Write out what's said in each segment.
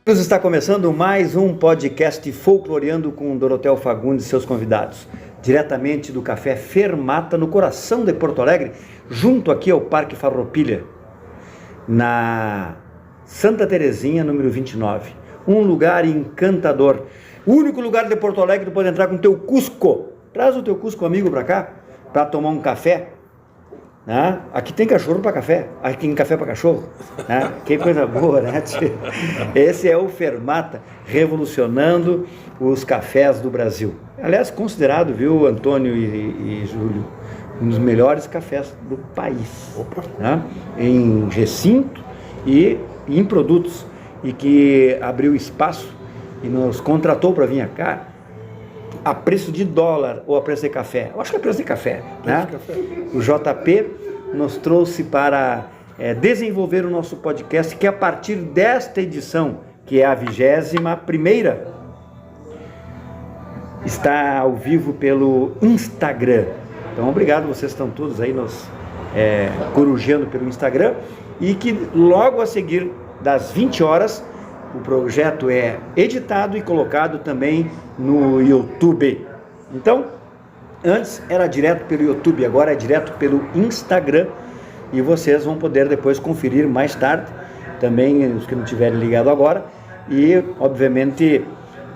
Está começando mais um podcast Folcloreando com Dorotheu Fagundes e seus convidados, diretamente do Café Fermata, no coração de Porto Alegre, junto aqui ao Parque Farroupilha, na Santa Terezinha, número 29. Um lugar encantador, o único lugar de Porto Alegre que tu pode entrar com o teu Cusco. Traz o teu Cusco amigo para cá, para tomar um café. Né? Aqui tem cachorro para café, aqui tem café para cachorro, né? Que coisa boa, né? Esse é o Fermata, revolucionando os cafés do Brasil. Aliás, considerado, viu, Antônio e Júlio, um dos melhores cafés do país, né? Em recinto e em produtos, e que abriu espaço e nos contratou para vir cá a preço de dólar ou a preço de café. Eu acho que é preço de café, né? O JP nos trouxe para desenvolver o nosso podcast, que a partir desta edição, que é a 21ª, está ao vivo pelo Instagram. Então, obrigado, vocês estão todos aí nos corujando pelo Instagram, e que logo a seguir das 20 horas, o projeto é editado e colocado também no YouTube. Então, antes era direto pelo YouTube, agora é direto pelo Instagram, e vocês vão poder depois conferir mais tarde, também os que não tiverem ligado agora, e obviamente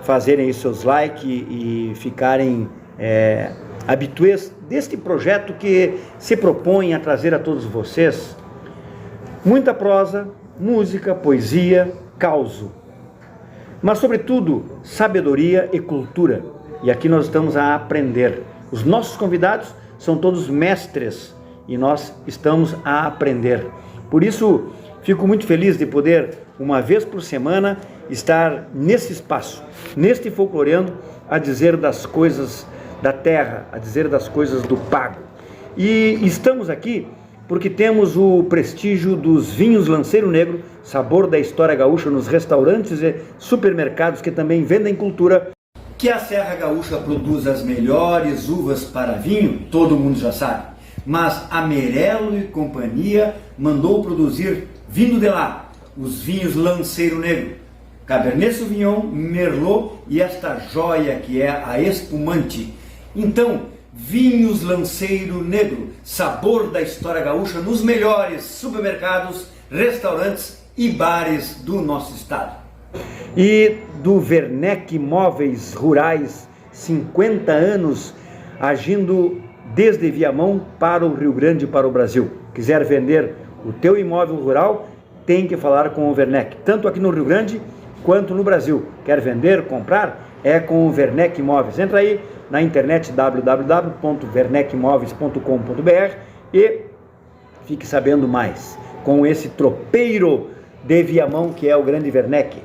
fazerem aí seus likes e ficarem habituês deste projeto que se propõe a trazer a todos vocês muita prosa, música, poesia, causo, mas sobretudo sabedoria e cultura. E aqui nós estamos a aprender. Os nossos convidados são todos mestres e nós estamos a aprender. Por isso, fico muito feliz de poder, uma vez por semana, estar nesse espaço, neste Folcloreando, a dizer das coisas da terra, a dizer das coisas do pago. E estamos aqui porque temos o prestígio dos vinhos Lanceiro Negro, sabor da história gaúcha, nos restaurantes e supermercados que também vendem cultura. Que a Serra Gaúcha produz as melhores uvas para vinho, todo mundo já sabe. Mas a Merello e Companhia mandou produzir, vindo de lá, os vinhos Lanceiro Negro, Cabernet Sauvignon, Merlot e esta joia que é a Espumante. Então, vinhos Lanceiro Negro, sabor da história gaúcha, nos melhores supermercados, restaurantes e bares do nosso estado. E do Werneck Móveis Rurais, 50 anos, agindo desde Viamão para o Rio Grande e para o Brasil. Quiser vender o teu imóvel rural, tem que falar com o Werneck, tanto aqui no Rio Grande quanto no Brasil. Quer vender, comprar? É com o Werneck Móveis. Entra aí na internet www.werneckmoveis.com.br e fique sabendo mais com esse tropeiro de Viamão que é o grande Werneck.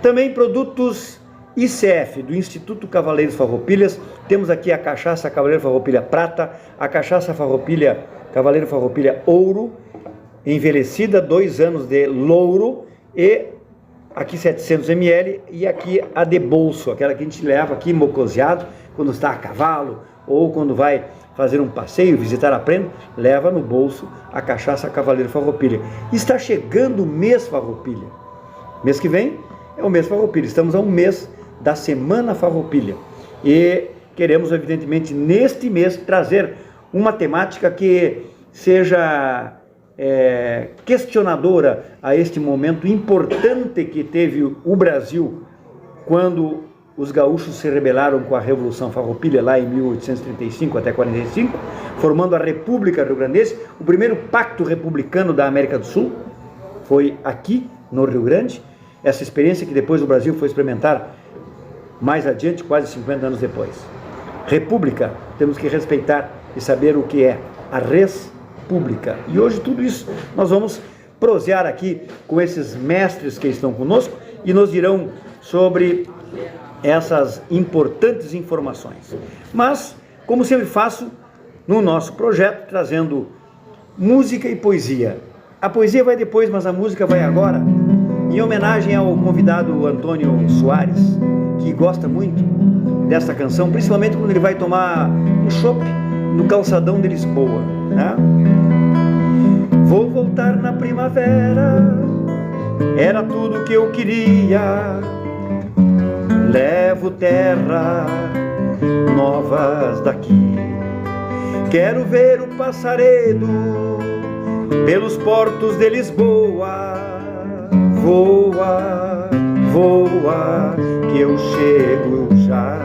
Também produtos ICF, do Instituto Cavaleiros Farroupilhas. Temos aqui a cachaça Cavaleiro Farroupilha Prata, a cachaça Cavaleiro Farroupilha Ouro, envelhecida, 2 anos de louro, e aqui 700 ml, e aqui a de bolso, aquela que a gente leva aqui mocoseado, quando está a cavalo, ou quando vai fazer um passeio, visitar a prenda, leva no bolso a cachaça Cavaleiro Farroupilha. Está chegando o mês Farroupilha. Mês que vem é o mês Farroupilha. Estamos a um mês da Semana Farroupilha. E queremos, evidentemente, neste mês, trazer uma temática que seja questionadora a este momento importante que teve o Brasil quando os gaúchos se rebelaram com a Revolução Farroupilha lá em 1835 até 45, formando a República Rio-Grandense. O primeiro pacto republicano da América do Sul foi aqui no Rio Grande. Essa experiência que depois o Brasil foi experimentar mais adiante, quase 50 anos depois. República, temos que respeitar e saber o que é a res pública. E hoje tudo isso nós vamos prosear aqui com esses mestres que estão conosco e nos dirão sobre essas importantes informações. Mas, como sempre faço no nosso projeto, trazendo música e poesia. A poesia vai depois, mas a música vai agora, em homenagem ao convidado Antônio Soares, que gosta muito desta canção, principalmente quando ele vai tomar um chopp no calçadão de Lisboa, né? Vou voltar na primavera era tudo que eu queria. Levo terra novas daqui. Quero ver o passaredo pelos portos de Lisboa. Voa, voa, que eu chego já.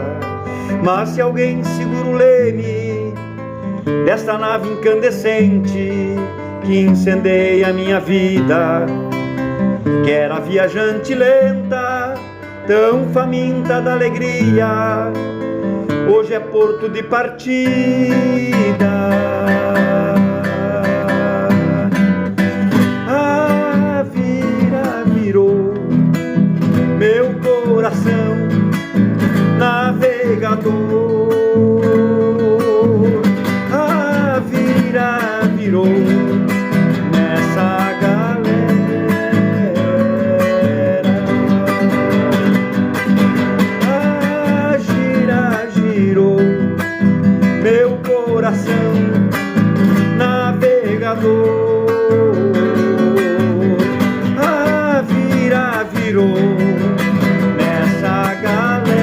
Mas se alguém segura o leme desta nave incandescente que incendeia a minha vida, que era viajante lenta, tão faminta da alegria, hoje é porto de partida. A vira virou meu coração navegador. A vira virou nessa galera. A gira girou meu coração navegador. A vira virou nessa galera.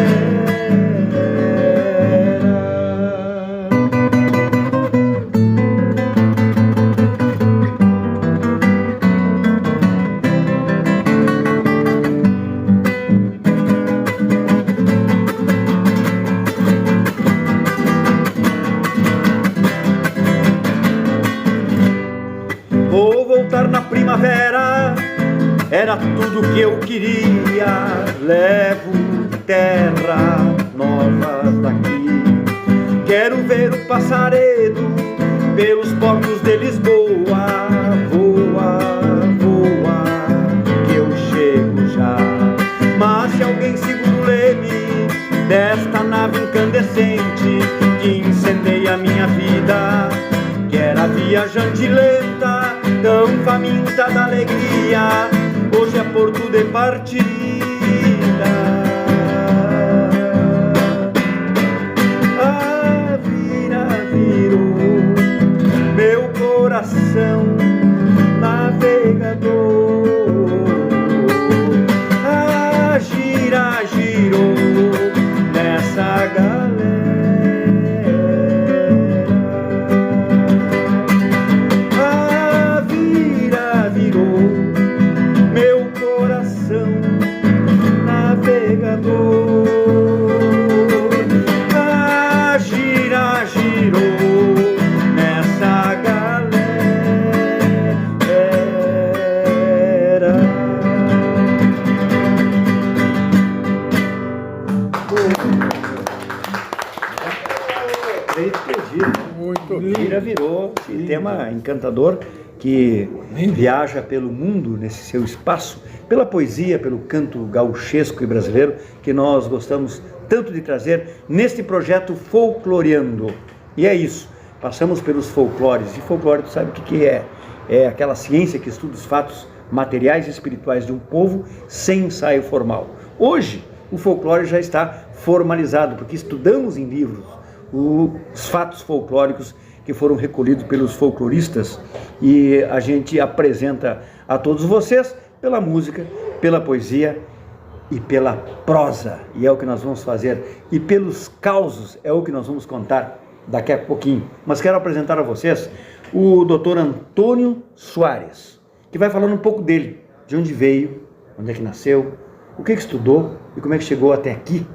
Vou voltar na primavera, era tudo que eu queria. Levo terra novas daqui. Quero ver o passaredo pelos portos de Lisboa. Voa, voa, que eu chego já. Mas se alguém segura o leme desta nave incandescente que incendeia a minha vida, que era viajante lenta, tão faminta da alegria, hoje é porto de partida. A vira virou meu coração navegador. A gira girou nessa galera. A vira virou meu coração navegador. A gira girou nessa galera. Muito Vira virou esse tema encantador que viaja pelo mundo nesse seu espaço, pela poesia, pelo canto gauchesco e brasileiro que nós gostamos tanto de trazer neste projeto Folcloreando. E é isso, passamos pelos folclores, e folclore, tu sabe o que é? É aquela ciência que estuda os fatos materiais e espirituais de um povo sem ensaio formal. Hoje, o folclore já está formalizado, porque estudamos em livros os fatos folclóricos que foram recolhidos pelos folcloristas e a gente apresenta a todos vocês pela música, pela poesia e pela prosa, e é o que nós vamos fazer, e pelos causos é o que nós vamos contar daqui a pouquinho. Mas quero apresentar a vocês o Dr. Antônio Soares, que vai falando um pouco dele, de onde veio, onde é que nasceu, o que estudou e como é que chegou até aqui.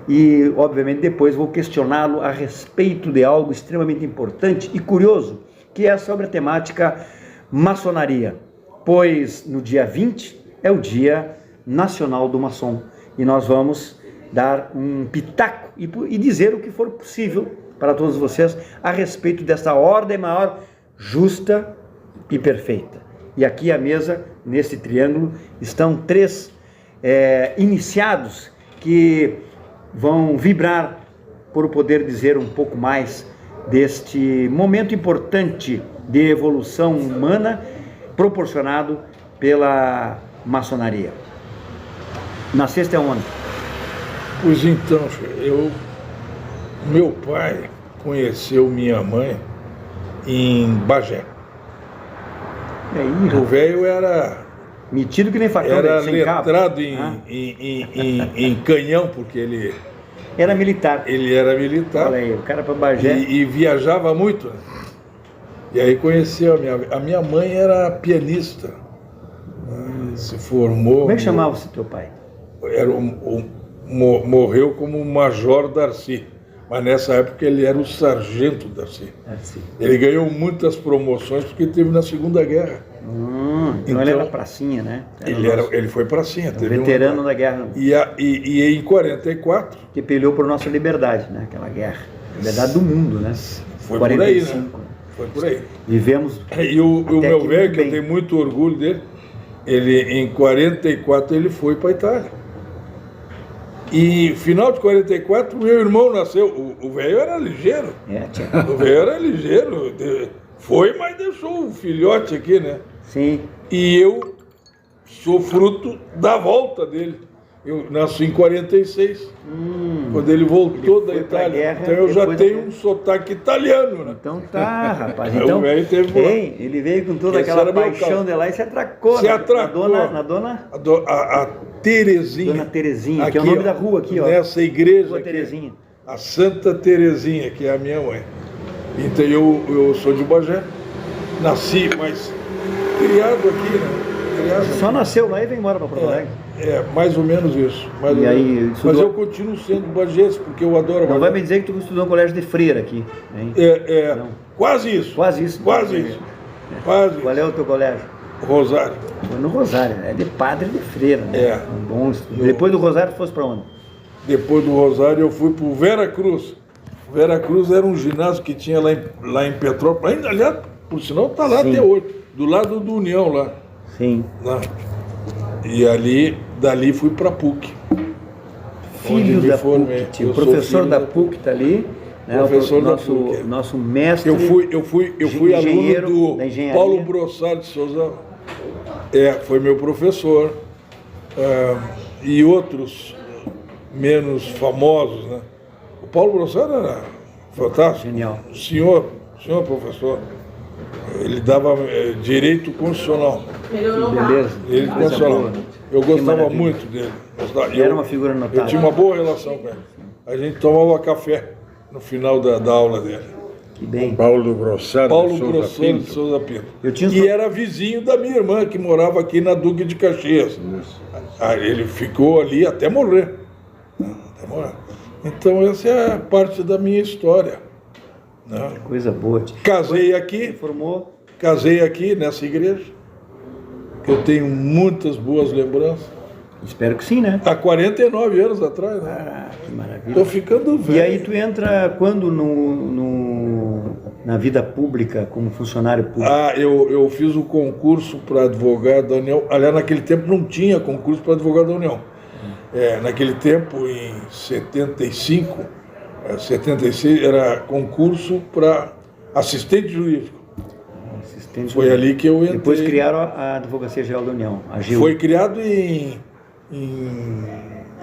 E, obviamente, depois vou questioná-lo a respeito de algo extremamente importante e curioso, que é sobre a temática maçonaria, pois no dia 20 é o Dia Nacional do Maçom, e nós vamos dar um pitaco e dizer o que for possível para todos vocês a respeito dessa ordem maior, justa e perfeita. E aqui à mesa, nesse triângulo, estão três iniciados que vão vibrar por poder dizer um pouco mais deste momento importante de evolução humana proporcionado pela maçonaria. Nasceste aonde? Pois então, meu pai conheceu minha mãe em Bagé. E aí, O velho era Metido que nem facão, Era sem cabo. letrado Ah, em canhão, porque era militar. ele era militar. Olha aí, o cara para Bagé. E viajava muito. Né? E aí conheceu a minha mãe era pianista. Se formou. Como é que chamava-se teu pai? Morreu como Major Darcy. Mas nessa época ele era o Sargento Darcy. Assim. Ele ganhou muitas promoções porque teve na Segunda Guerra. Então ele era pracinha, né? Ele foi pracinha. Teve veterano da guerra. E em 44... Que peleou por nossa liberdade, né? Aquela guerra. Liberdade do mundo, né? Foi 45. por aí, né? Foi por aí. Vivemos. E o meu aqui velho, muito que eu bem. tenho muito orgulho dele, ele em 44 ele foi para a Itália. E final de 44, meu irmão nasceu. O velho era ligeiro. Tia. O velho era ligeiro. Foi, mas deixou o filhote aqui, né? Sim. E eu sou fruto da volta dele. Eu nasci em 46, quando ele voltou da foi pra Itália. guerra Então eu já depois da tenho guerra. um sotaque italiano, né? Então tá, rapaz. O Então, velho teve bem, ele veio com toda Esse aquela era meu paixão carro. de lá e se atracou. Se atracou. Na dona A Terezinha. Dona Terezinha, que é o nome da rua aqui, ó. Nessa igreja Rua aqui, Terezinha. a Santa Terezinha, que é a minha mãe. Então eu sou de Bagé, nasci, mas criado aqui, né? Criado Só nasceu lá e veio embora para Porto Alegre. mais ou menos isso. Mais E ou aí, menos. estudou- Mas eu continuo sendo bagense, porque eu adoro Não Bagé. vai me dizer que tu estudou no colégio de freira aqui, hein? Não. Quase isso. Quase isso. Quase isso. Quase Qual é o teu colégio? Rosário. Foi no Rosário, é de padre e de freira, né? É. Um bom estudo. Depois do Rosário, tu fosse para onde? Depois do Rosário eu fui para o Vera Cruz. Vera Cruz era um ginásio que tinha lá em Petrópolis. Ainda, aliás, por sinal, está lá Sim. até hoje. Do lado do União lá. Sim. Lá. E dali fui para a PUC. Filho me da formei. PUC, tio. Eu O sou professor filho da da PUC está ali. Né? Professor da nosso, PUC. Nosso mestre. Eu fui aluno engenheiro do da engenharia. Paulo Brossard de Souza. Foi meu professor. E outros menos famosos, né? O Paulo Brossard era fantástico. Genial. Senhor professor. Ele dava direito constitucional. Beleza. Direito Coisa constitucional. boa. Eu Que gostava maravilha. muito dele. Era uma figura notável. Eu tinha uma boa relação com ele. A gente tomava café no final da aula dele. Que bem. Paulo Brossard Paulo de Souza Brossard de Pinto. Souza Pinto. Eu tinha E era vizinho da minha irmã, que morava aqui na Duque de Caxias. Ele ficou ali até morrer. Até morrer. Então essa é parte da minha história. Né? Coisa boa. Tio. Casei aqui, Formou. nessa igreja. Eu tenho muitas boas lembranças. Espero que sim, né? Há 49 anos atrás, né? Ah, que maravilha. Estou ficando velho. E aí tu entra quando na vida pública, como funcionário público? Eu fiz o concurso para advogado da União. Aliás, naquele tempo não tinha concurso para advogado da União. Naquele tempo, em 75, 76, era concurso para assistente jurídico. Assistente Foi ali que eu entrei. Depois criaram a Advocacia Geral da União, a GIU. Foi criado em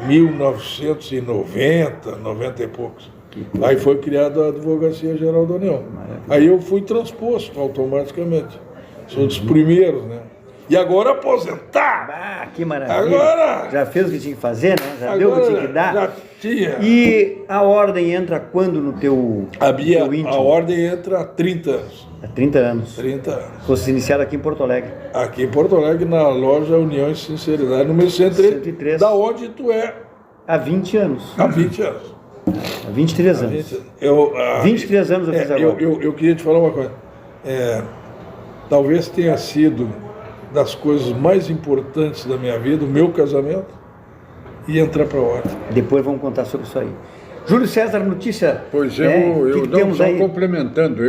1990, 90 e poucos. Aí foi criada a Advocacia Geral da União. Maravilha. Aí eu fui transposto automaticamente. Sou dos primeiros, né? E agora aposentar! Ah, que maravilha. Agora- Já fez o que tinha que fazer, né? Já deu o que tinha que dar. já tinha. E a ordem entra quando no teu, teu íntimo? A ordem entra há 30 anos. Há 30 anos. 30 anos. Fosse iniciado aqui em Porto Alegre. Aqui em Porto Alegre, na loja União e Sinceridade, número 103, da onde tu é Há 20 anos. há 20 anos. Há 23 anos. 23 anos eu fiz agora. Eu queria te falar uma coisa. Talvez tenha sido das coisas mais importantes da minha vida, o meu casamento, e entrar para a ordem. Depois vamos contar sobre isso aí. Júlio César, notícia. Pois que eu não, temos só aí? complementando,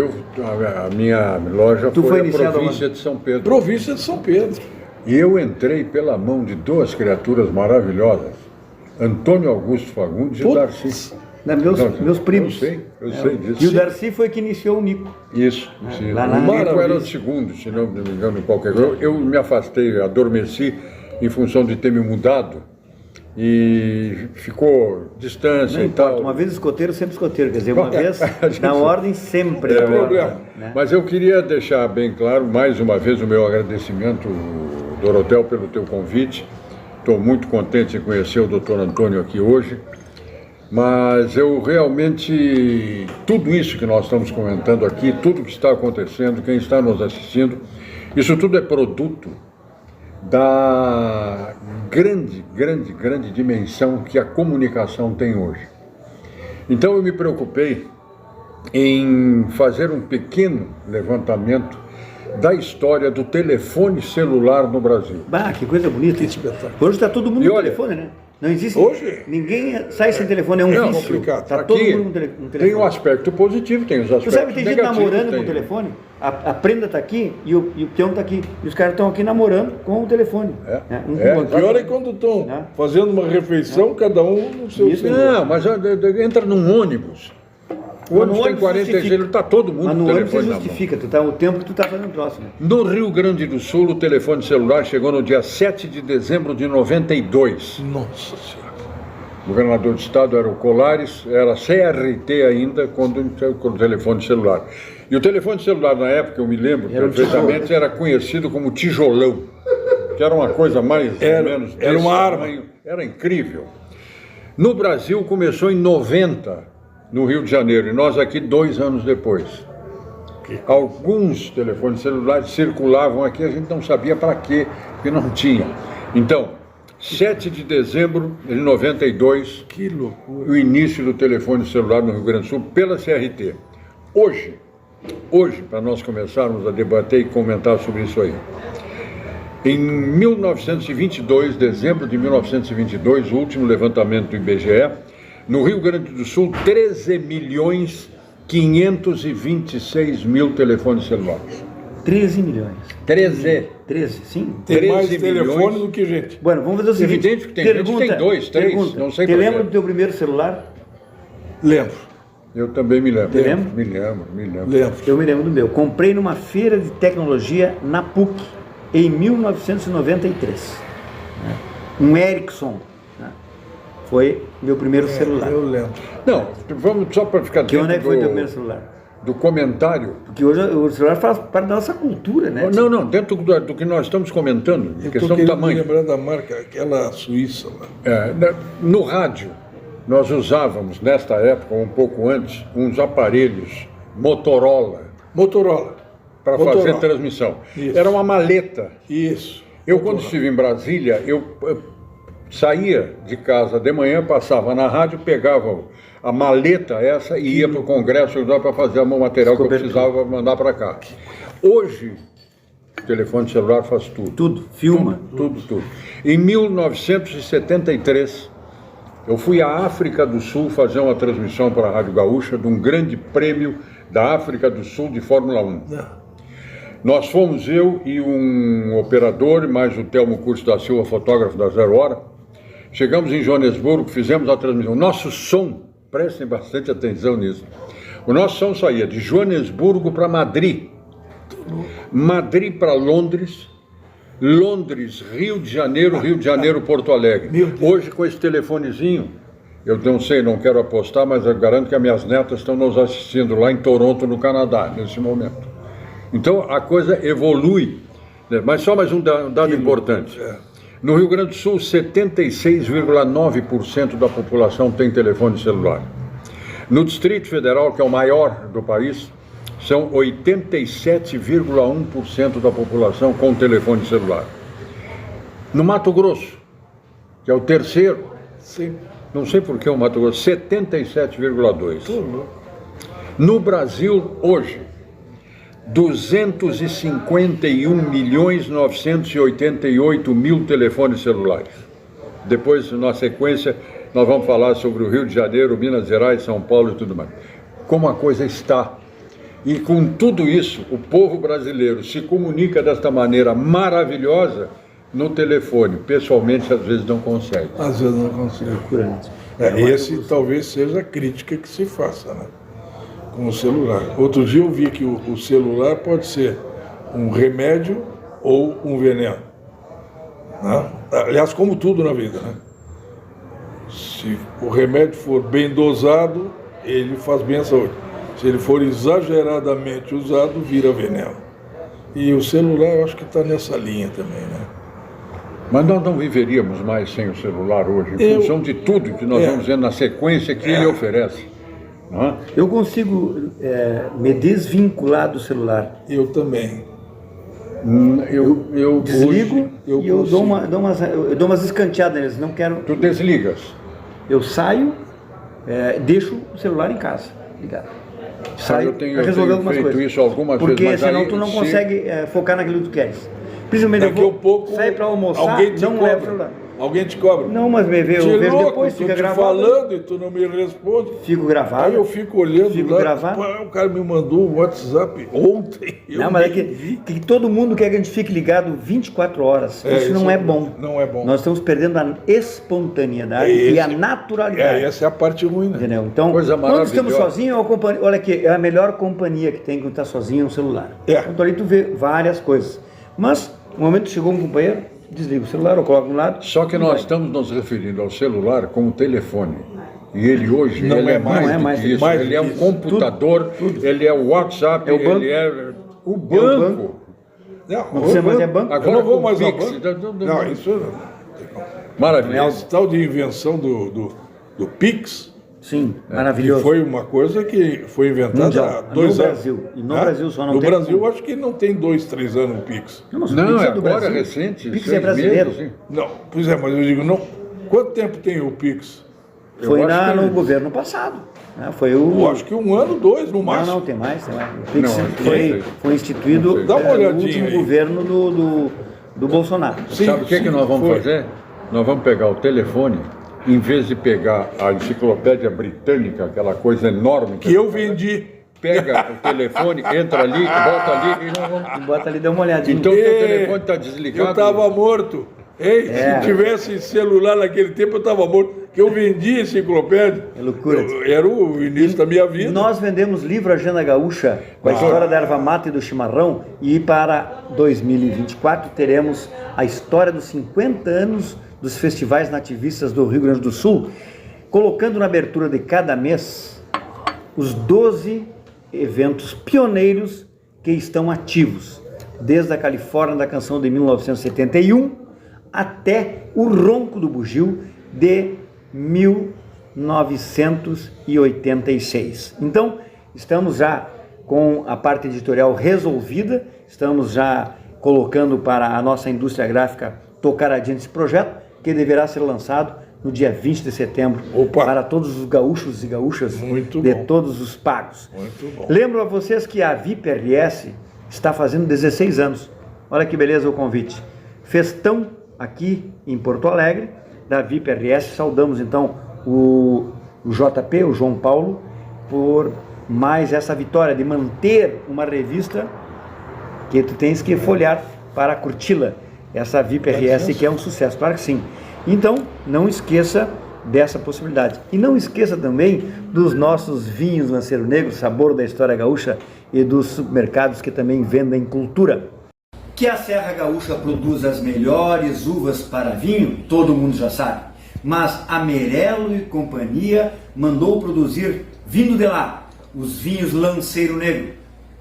a minha loja Tu foi foi a iniciado província de São Pedro. Província de São Pedro. E eu entrei pela mão de duas criaturas maravilhosas, Antônio Augusto Fagundes e Putz. Darcy. Meus primos. Eu sei disso. E o Darcy foi que iniciou o Nico. Isso. Sim. lá O na- Nico Maravilha. era o segundo, se não me engano, qualquer coisa. Eu me afastei, adormeci em função de ter me mudado e ficou distância Não e importa, tal. uma vez escoteiro, sempre escoteiro. Quer dizer, uma vez a gente- na ordem, sempre. É na ordem, problema. né? Mas eu queria deixar bem claro, mais uma vez, o meu agradecimento Dorotel, pelo teu convite. Estou muito contente em conhecer o Dr. Antônio aqui hoje. Mas eu realmente, tudo isso que nós estamos comentando aqui, tudo que está acontecendo, quem está nos assistindo, isso tudo é produto da grande dimensão que a comunicação tem hoje. Então eu me preocupei em fazer um pequeno levantamento da história do telefone celular no Brasil. Bah, que coisa bonita. Que espetáculo. Hoje está todo mundo E no olha, telefone, né? Não existe. Hoje? Ninguém sai sem telefone, é um vício. complicado. Está todo Aqui mundo no telefone. tem um aspecto positivo, tem os Tu aspectos sabe, tem gente negativos. namorando com tem. o telefone, a prenda está aqui e o peão está aqui. E os caras estão aqui namorando com o telefone. Um com o outro. Pior é quando estão É. fazendo uma refeição, cada um no seu Isso. celular. Não, mas entra num ônibus. O Mas ônibus no tem ônibus 46, justifica. está todo mundo Mas com no o ônibus você telefone na mão. justifica, o tempo que tu está fazendo próximo. No Rio Grande do Sul, o telefone celular chegou no dia 7 de dezembro de 92. Nossa Senhora. O governador do estado era o Colares, era CRT ainda, quando o telefone celular. E o telefone celular, na época, eu me lembro Era um perfeitamente, tijolo. era conhecido como tijolão, que era uma coisa mais Era- ou menos era desse uma arma. tamanho. Era incrível. No Brasil, começou em 90, no Rio de Janeiro, e nós aqui 2 anos depois. Alguns telefones celulares circulavam aqui, a gente não sabia para quê, porque não tinha. Então, 7 de dezembro de 92, Que loucura. o início do telefone celular no Rio Grande do Sul pela CRT. Hoje, para nós começarmos a debater e comentar sobre isso aí, em 1922, dezembro de 1922, o último levantamento do IBGE, no Rio Grande do Sul, 13.526.000 telefones celulares. 13 milhões. 13. 13, sim. Tem 13 mais telefone milhões. do que gente. Bueno, vamos fazer o seguinte. Evidente que tem gente que tem 2, 3, não sei Te por quê. lembra do teu primeiro celular? Lembro. Eu também me lembro. Te lembra? Me lembro. Lembro. Eu me lembro do meu. Comprei numa feira de tecnologia na PUC, em 1993. né? Um Ericsson. né? Foi meu primeiro celular. Eu lembro. Não, vamos só para ficar Que onde é que dentro foi teu primeiro celular? do comentário. Porque hoje o celular faz parte da nossa cultura, né? Não, dentro do que nós estamos comentando, de Eu questão estou do querendo me tamanho. lembrar da marca, aquela suíça lá. No rádio, nós usávamos, nesta época, um pouco antes, uns aparelhos Motorola Motorola. para Motorola. fazer transmissão. Isso. Era uma maleta. Isso. Eu, quando estive em Brasília, eu saía de casa de manhã, passava na rádio, pegava a maleta essa e ia para o Congresso ajudar para fazer o material que eu precisava mandar para cá. Hoje, o telefone celular faz tudo. Tudo, filma. Tudo. Em 1973, eu fui à África do Sul fazer uma transmissão para a Rádio Gaúcha de um grande prêmio da África do Sul de Fórmula 1. Nós fomos eu e um operador, mais o Telmo Curso da Silva, fotógrafo da Zero Hora. Chegamos em Joanesburgo, fizemos a transmissão. Nosso som, prestem bastante atenção nisso, o nosso som saía de Joanesburgo para Madrid, Madrid para Londres, Londres, Rio de Janeiro, Porto Alegre. Hoje, com esse telefonezinho, eu não sei, não quero apostar, mas eu garanto que as minhas netas estão nos assistindo lá em Toronto, no Canadá, nesse momento. Então, a coisa evolui. né? Mas só mais um dado importante. No Rio Grande do Sul, 76,9% da população tem telefone celular. No Distrito Federal, que é o maior do país, são 87,1% da população com telefone celular. No Mato Grosso, que é o terceiro, Sim. não sei por que o Mato Grosso, 77,2%. No Brasil, hoje, 251.988.000 telefones celulares. Depois, na sequência, nós vamos falar sobre o Rio de Janeiro, Minas Gerais, São Paulo e tudo mais. Como a coisa está. E com tudo isso, o povo brasileiro se comunica desta maneira maravilhosa no telefone. Pessoalmente, às vezes não consegue. Às vezes não consigo. Esse talvez seja a crítica que se faça, né? Com o celular. Outro dia eu vi que o celular pode ser um remédio ou um veneno. Né? Aliás, como tudo na vida, né? Se o remédio for bem dosado, ele faz bem à saúde. Se ele for exageradamente usado, vira veneno. E o celular eu acho que está nessa linha também, né? Mas nós não viveríamos mais sem o celular hoje, em função de tudo que nós vamos ver na sequência que ele oferece. Não é? Eu consigo me desvincular do celular. Eu também. Eu desligo hoje, e eu dou umas escanteadas neles. Não quero. Tu desligas. Eu saio, deixo o celular em casa, ligado. Saio eu tenho para resolver algumas feito coisas. isso algumas porque vezes, mas senão aí, tu não consegue focar naquilo que tu queres. Principalmente Daqui a pouco sair para almoçar, alguém te não cobra. leva o celular. Alguém te cobra. Não, mas eu vejo louco, depois, fica tô te gravado. falando e tu não me responde. Fico gravado. Aí eu fico olhando Fico lá, gravado. pô, o cara me mandou um WhatsApp ontem. Não, mas é que todo mundo quer que a gente fique ligado 24 horas. Isso não é bom. Não é bom. Nós estamos perdendo a espontaneidade e a naturalidade. Essa é a parte ruim, né? Entendeu? Então, Coisa quando estamos maravilhosa. sozinhos, olha aqui, é a melhor companhia que tem quando está sozinho é um celular. É. Então ali tu vê várias coisas. Mas, no momento que chegou um companheiro, desliga o celular ou coloca no lado. Só que nós estamos nos referindo ao celular como telefone. E ele hoje Não ele é é mais, mais não é do mais, que isso. mais Ele do é que um isso. computador, ele é o WhatsApp, É o banco. ele é o banco. banco. Não precisa mais é banco. Eu não vou com mais ao Pix, banco. não. Não, isso não. Maravilha. Esse tal de invenção do Pix, Sim, que maravilhoso. foi uma coisa que foi inventada Mundial. há 2 No anos. Brasil. E no Hã? Brasil só não no tem Brasil, como. acho que não tem 2, 3 anos o Pix. Não, mas o Não, Pix é do agora Brasil. recente. O Pix 6 é brasileiro. meses, sim. Não, pois é, mas eu digo, não. Quanto tempo tem o Pix? Foi Eu acho no que- governo passado. Né? Foi Eu acho que 1 ano, 2 no Não, máximo. não, tem mais, tem mais. O Pix Não, acho que foi, não sei. foi instituído Não sei. Dá uma no olhadinha último aí. governo do Bolsonaro. Sim, Sabe o que, sim, que nós vamos foi. fazer? Nós vamos pegar o telefone, em vez de pegar a enciclopédia britânica, aquela coisa enorme Que eu vendi. pega o telefone, entra ali, volta ali e nós vamos... Bota ali, dá uma olhadinha. Então o teu Ê, telefone está desligado. Eu estava morto. Ei, É. se tivesse celular naquele tempo, eu estava morto. Que eu vendi enciclopédia. É loucura. Era o início da minha vida. Nós vendemos livro Agenda Gaúcha com a história da erva mata e do chimarrão, e para 2024 teremos a história dos 50 anos dos festivais nativistas do Rio Grande do Sul, colocando na abertura de cada mês os 12 eventos pioneiros que estão ativos, desde a Califórnia da Canção de 1971 até o Ronco do Bugio de 1986. Então, estamos já com a parte editorial resolvida, estamos já colocando para a nossa indústria gráfica tocar adiante esse projeto, que deverá ser lançado no dia 20 de setembro, Opa! para todos os gaúchos e gaúchas Muito de bom. todos os pagos. Muito bom. Lembro a vocês que a VIP RS está fazendo 16 anos. Olha que beleza o convite. Festão aqui em Porto Alegre, da VIP RS. Saudamos então o JP, o João Paulo, por mais essa vitória de manter uma revista que tu tens que folhear para curti-la. Essa VIP RS que é um sucesso, claro que sim. Então, não esqueça dessa possibilidade. E não esqueça também dos nossos vinhos Lanceiro Negro, sabor da história gaúcha, e dos supermercados que também vendem cultura. Que a Serra Gaúcha produz as melhores uvas para vinho, todo mundo já sabe. Mas a Merello e Companhia mandou produzir vindo de lá, os vinhos Lanceiro Negro,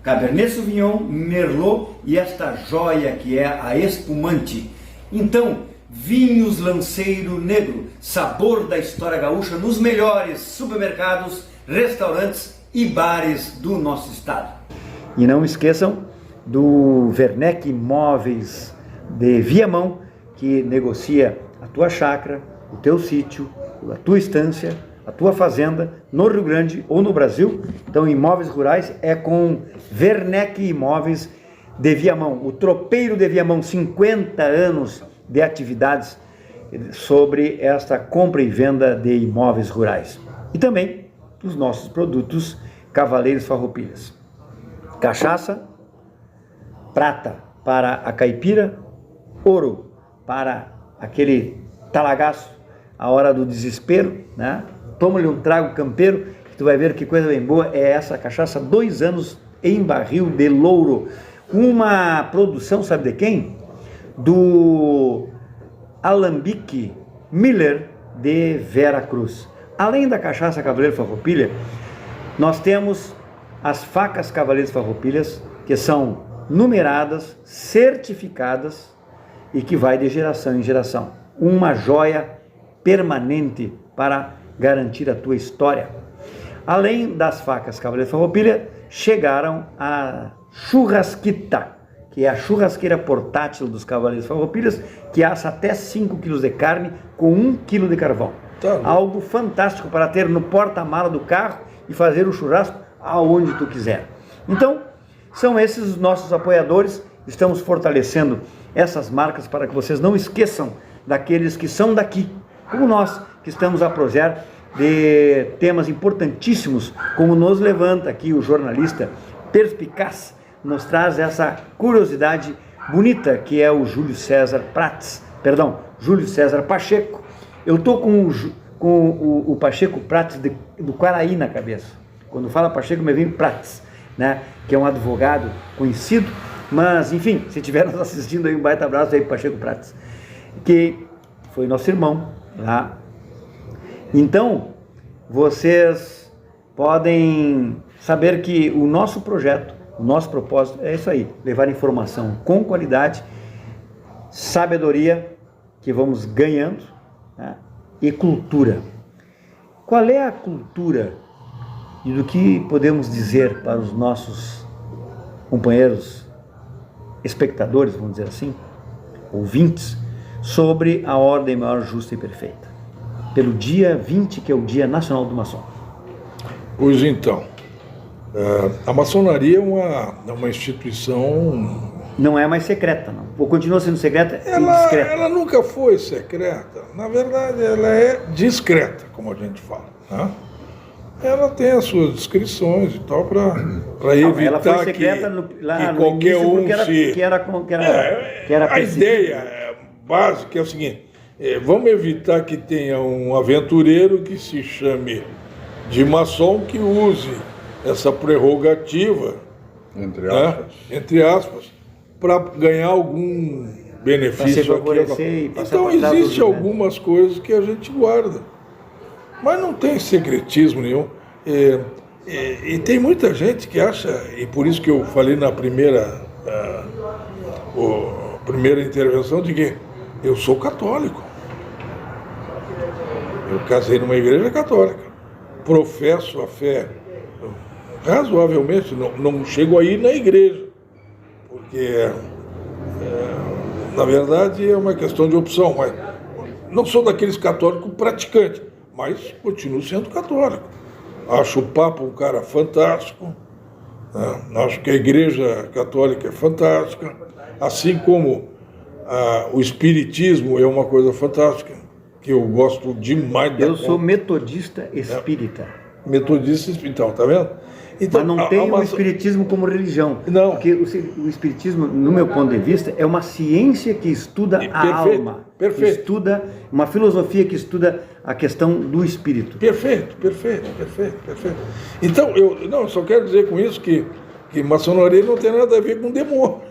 Cabernet Sauvignon, Merlot e esta joia que é a espumante. Então, vinhos Lanceiro Negro, sabor da história gaúcha nos melhores supermercados, restaurantes e bares do nosso estado. E não esqueçam do Werneck Imóveis de Viamão, que negocia a tua chácara, o teu sítio, a tua estância, a tua fazenda no Rio Grande ou no Brasil. Então, imóveis rurais é com Werneck Imóveis de Viamão, o tropeiro de Viamão, 50 anos de atividades sobre esta compra e venda de imóveis rurais. E também os nossos produtos Cavaleiros Farroupilhas. Cachaça, prata para a caipira, ouro para aquele talagaço, a hora do desespero, né? Toma-lhe um trago campeiro, que tu vai ver que coisa bem boa é essa cachaça, 2 anos em barril de louro. Uma produção, sabe de quem? Do Alambique Miller de Vera Cruz. Além da cachaça Cavaleiro Farroupilha, nós temos as facas Cavaleiros Farroupilhas, que são numeradas, certificadas e que vai de geração em geração. Uma joia permanente para garantir a tua história. Além das facas Cavaleiro Farroupilha, chegaram a churrasquita, que é a churrasqueira portátil dos Cavaleiros Farroupilhas, que assa até 5 kg de carne com 1 kg de carvão. Algo fantástico para ter no porta-mala do carro e fazer o churrasco aonde tu quiser. Então, são esses os nossos apoiadores. Estamos fortalecendo essas marcas para que vocês não esqueçam daqueles que são daqui, como nós, que estamos a projetar de temas importantíssimos, como nos levanta aqui o jornalista perspicaz, nos traz essa curiosidade bonita que é o Júlio César Pacheco. Eu estou com o Pacheco Prates do Quaraí na cabeça. Quando fala Pacheco, me vem Prates, né? Que é um advogado conhecido, mas enfim, se estiver nos assistindo aí, um baita abraço aí, Pacheco Prates, que foi nosso irmão lá. Então, vocês podem saber que o nosso projeto, o nosso propósito é isso aí, levar informação com qualidade, sabedoria que vamos ganhando, né? E cultura. Qual é a cultura e do que podemos dizer para os nossos companheiros espectadores, vamos dizer assim, ouvintes, sobre a ordem maior, justa e perfeita, pelo dia 20, que é o Dia Nacional do Maçom? Pois então, a maçonaria é uma instituição... Não é mais secreta, não. Ou continua sendo secreta e discreta? Ela nunca foi secreta. Na verdade, ela é discreta, como a gente fala, né? Ela tem as suas descrições e tal, para evitar ela foi secreta que qualquer um que era a ideia básica é o seguinte: vamos evitar que tenha um aventureiro que se chame de maçom, que use essa prerrogativa, entre aspas, para ganhar algum benefício aqui. Então existem algumas coisas que a gente guarda, mas não tem secretismo nenhum. E tem muita gente que acha, e por isso que eu falei na primeira intervenção, de que eu sou católico. Eu casei numa igreja católica, professo a fé razoavelmente, não chego a ir na igreja, porque na verdade é uma questão de opção, mas não sou daqueles católicos praticantes, mas continuo sendo católico. Acho o Papa um cara fantástico, né? Acho que a Igreja Católica é fantástica, assim como o Espiritismo é uma coisa fantástica, que eu gosto demais. Eu sou metodista espírita. Metodista espírita, tá vendo? Então, mas não tem o espiritismo como religião. Não. Porque o espiritismo, no meu ponto de vista, é uma ciência que estuda a alma. Perfeito. Estuda uma filosofia que estuda a questão do espírito. Perfeito. Então, eu só quero dizer com isso que maçonaria não tem nada a ver com demônio.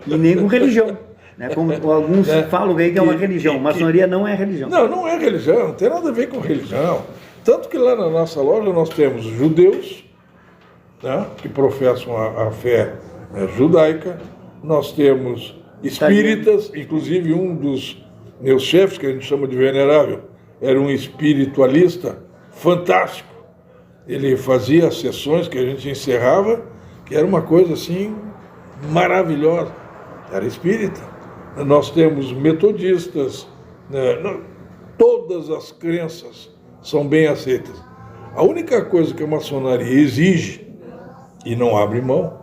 E nem com religião. Né? Como alguns falam aí que é uma religião. Maçonaria não é religião. Não é religião, não tem nada a ver com religião. Tanto que lá na nossa loja nós temos judeus, né, que professam a fé judaica, nós temos espíritas, inclusive um dos meus chefes, que a gente chama de venerável, era um espiritualista fantástico. Ele fazia sessões que a gente encerrava, que era uma coisa assim maravilhosa. Era espírita. Nós temos metodistas, né, todas as crenças são bem aceitas. A única coisa que a maçonaria exige, e não abre mão,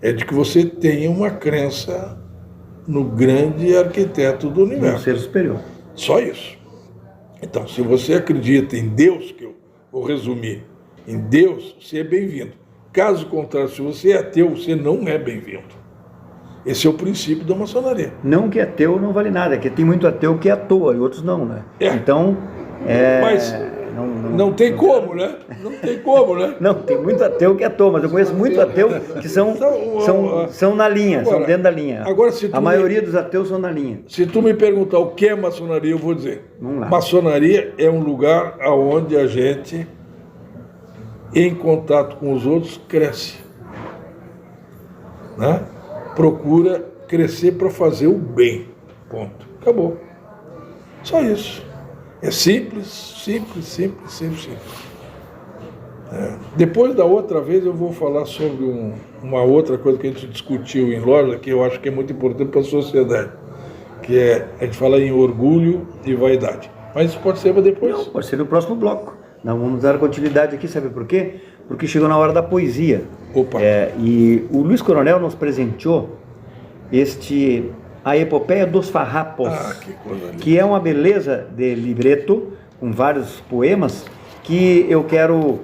é de que você tenha uma crença no grande arquiteto do universo. Um ser superior. Só isso. Então, se você acredita em Deus, que eu vou resumir, em Deus, você é bem-vindo. Caso contrário, se você é ateu, você não é bem-vindo. Esse é o princípio da maçonaria. Não que ateu não vale nada, é que tem muito ateu que é à toa e outros não, né? Então, mas não tem como, né? Não tem como, né? Não, tem muito ateu que é à toa, mas eu conheço muito ateu que são na linha, agora, são dentro da linha. Agora, a maioria dos ateus são na linha. Se tu me perguntar o que é maçonaria, eu vou dizer. Maçonaria é um lugar onde a gente, em contato com os outros, cresce. Né? Procura crescer para fazer o bem. Ponto. Acabou. Só isso. É simples, simples, simples, simples, simples. Depois da outra vez eu vou falar sobre uma outra coisa que a gente discutiu em loja, que eu acho que é muito importante para a sociedade, que é, a gente fala em orgulho e vaidade. Mas isso pode ser para depois? Não, pode ser no próximo bloco. Nós vamos dar continuidade aqui, sabe por quê? Porque chegou na hora da poesia. Opa. E o Luiz Coronel nos presenteou a Epopeia dos Farrapos, que coisa linda. que é uma beleza de libreto, com vários poemas, que eu quero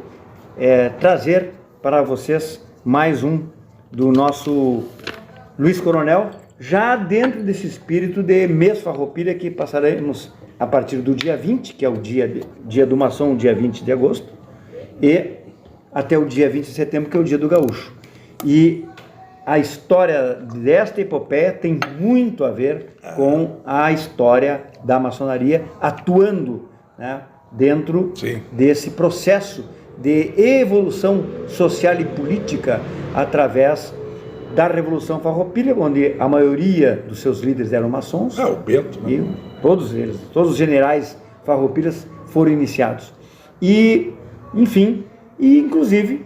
trazer para vocês mais um do nosso Luiz Coronel, já dentro desse espírito de mês Farroupilha, que passaremos a partir do dia 20, que é o dia do maçom, o dia 20 de agosto, e até o dia 20 de setembro, que é o dia do gaúcho. E a história desta epopeia tem muito a ver com a história da maçonaria atuando, né, dentro Sim. desse processo de evolução social e política através da Revolução Farroupilha, onde a maioria dos seus líderes eram maçons. O Bento, né? E todos eles, todos os generais farroupilhas foram iniciados. E, enfim, inclusive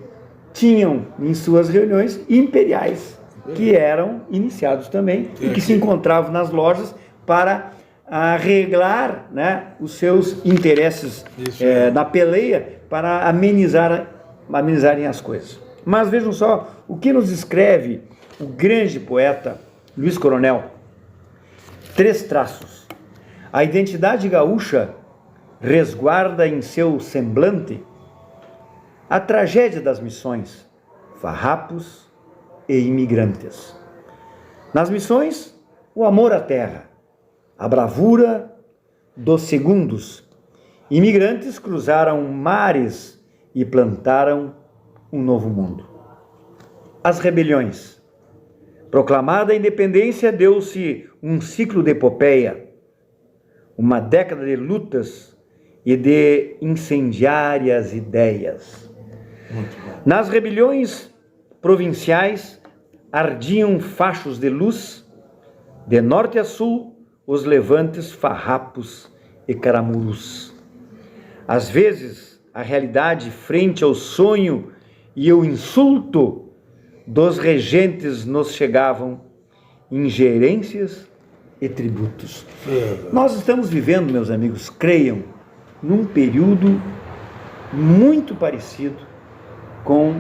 tinham em suas reuniões imperiais, que eram iniciados também e que se encontravam nas lojas para arreglar, né, os seus interesses na peleia, para amenizarem as coisas. Mas vejam só o que nos escreve o grande poeta Luiz Coronel. 3 traços. A identidade gaúcha resguarda em seu semblante a tragédia das missões, farrapos e imigrantes. Nas missões, o amor à terra, a bravura dos segundos. Imigrantes cruzaram mares e plantaram um novo mundo. As rebeliões. Proclamada a independência, deu-se um ciclo de epopeia, uma década de lutas e de incendiárias ideias. Nas rebeliões provinciais ardiam fachos de luz, de norte a sul, os levantes farrapos e caramurus. Às vezes, a realidade frente ao sonho e o insulto dos regentes nos chegavam ingerências e tributos. Nós estamos vivendo, meus amigos, creiam, num período muito parecido com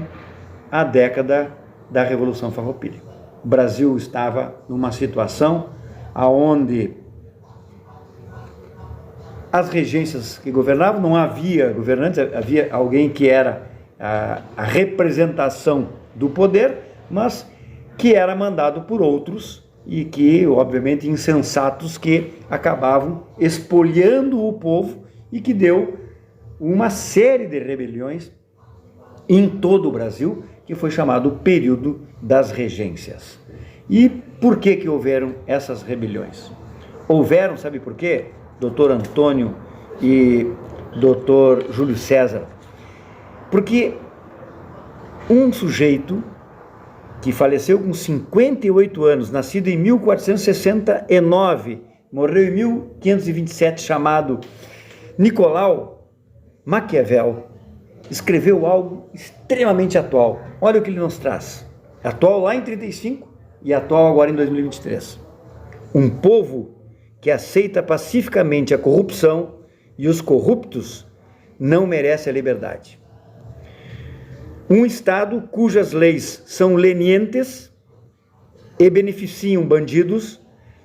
a década da Revolução Farroupilha. O Brasil estava numa situação onde as regências que governavam, não havia governantes, havia alguém que era a representação do poder, mas que era mandado por outros e que, obviamente, insensatos, que acabavam espoliando o povo e que deu uma série de rebeliões em todo o Brasil, que foi chamado o período das regências. E por que houveram essas rebeliões? Houveram, sabe por quê? Doutor Antônio e doutor Júlio César, porque um sujeito que faleceu com 58 anos, nascido em 1469, morreu em 1527, chamado Nicolau Maquiavel, escreveu algo extremamente atual. Olha o que ele nos traz. Atual lá em 35 e atual agora em 2023. Um povo que aceita pacificamente a corrupção e os corruptos não merece a liberdade. Um Estado cujas leis são lenientes e beneficiam bandidos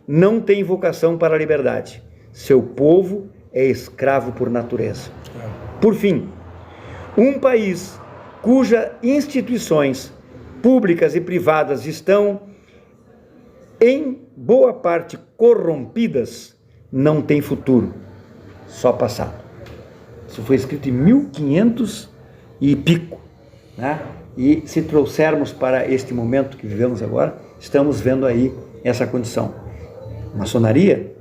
não tem vocação para a liberdade. Seu povo é escravo por natureza. Por fim, um país cujas instituições públicas e privadas estão em boa parte corrompidas, não tem futuro, só passado. Isso foi escrito em 1500 e pico, né? E se trouxermos para este momento que vivemos agora, estamos vendo aí essa condição. Maçonaria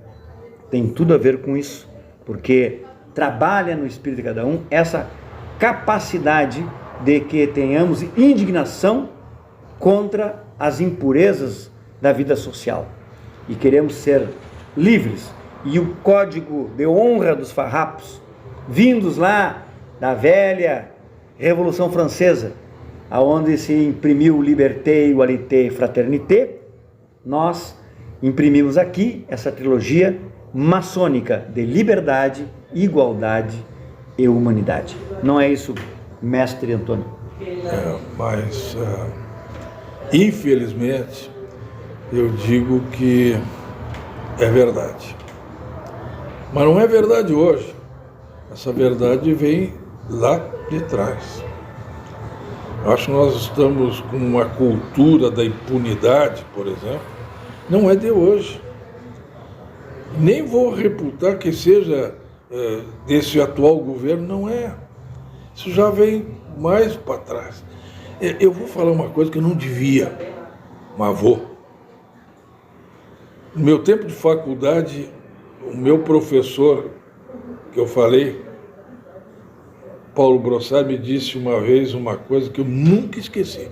tem tudo a ver com isso, porque trabalha no espírito de cada um essa capacidade de que tenhamos indignação contra as impurezas da vida social. E queremos ser livres. E o código de honra dos farrapos, vindos lá da velha Revolução Francesa, aonde se imprimiu liberté, igualité, fraternité, nós imprimimos aqui essa trilogia maçônica de liberdade, igualdade e humanidade. Não é isso, mestre Antônio? Mas, infelizmente, eu digo que é verdade. Mas não é verdade hoje. Essa verdade vem lá de trás. Eu acho que nós estamos com uma cultura da impunidade, por exemplo, não é de hoje. Nem vou reputar que seja desse atual governo, não é. Isso já vem mais para trás. Eu vou falar uma coisa que eu não devia, mas vou. No meu tempo de faculdade, o meu professor, que eu falei, Paulo Brossard, me disse uma vez uma coisa que eu nunca esqueci.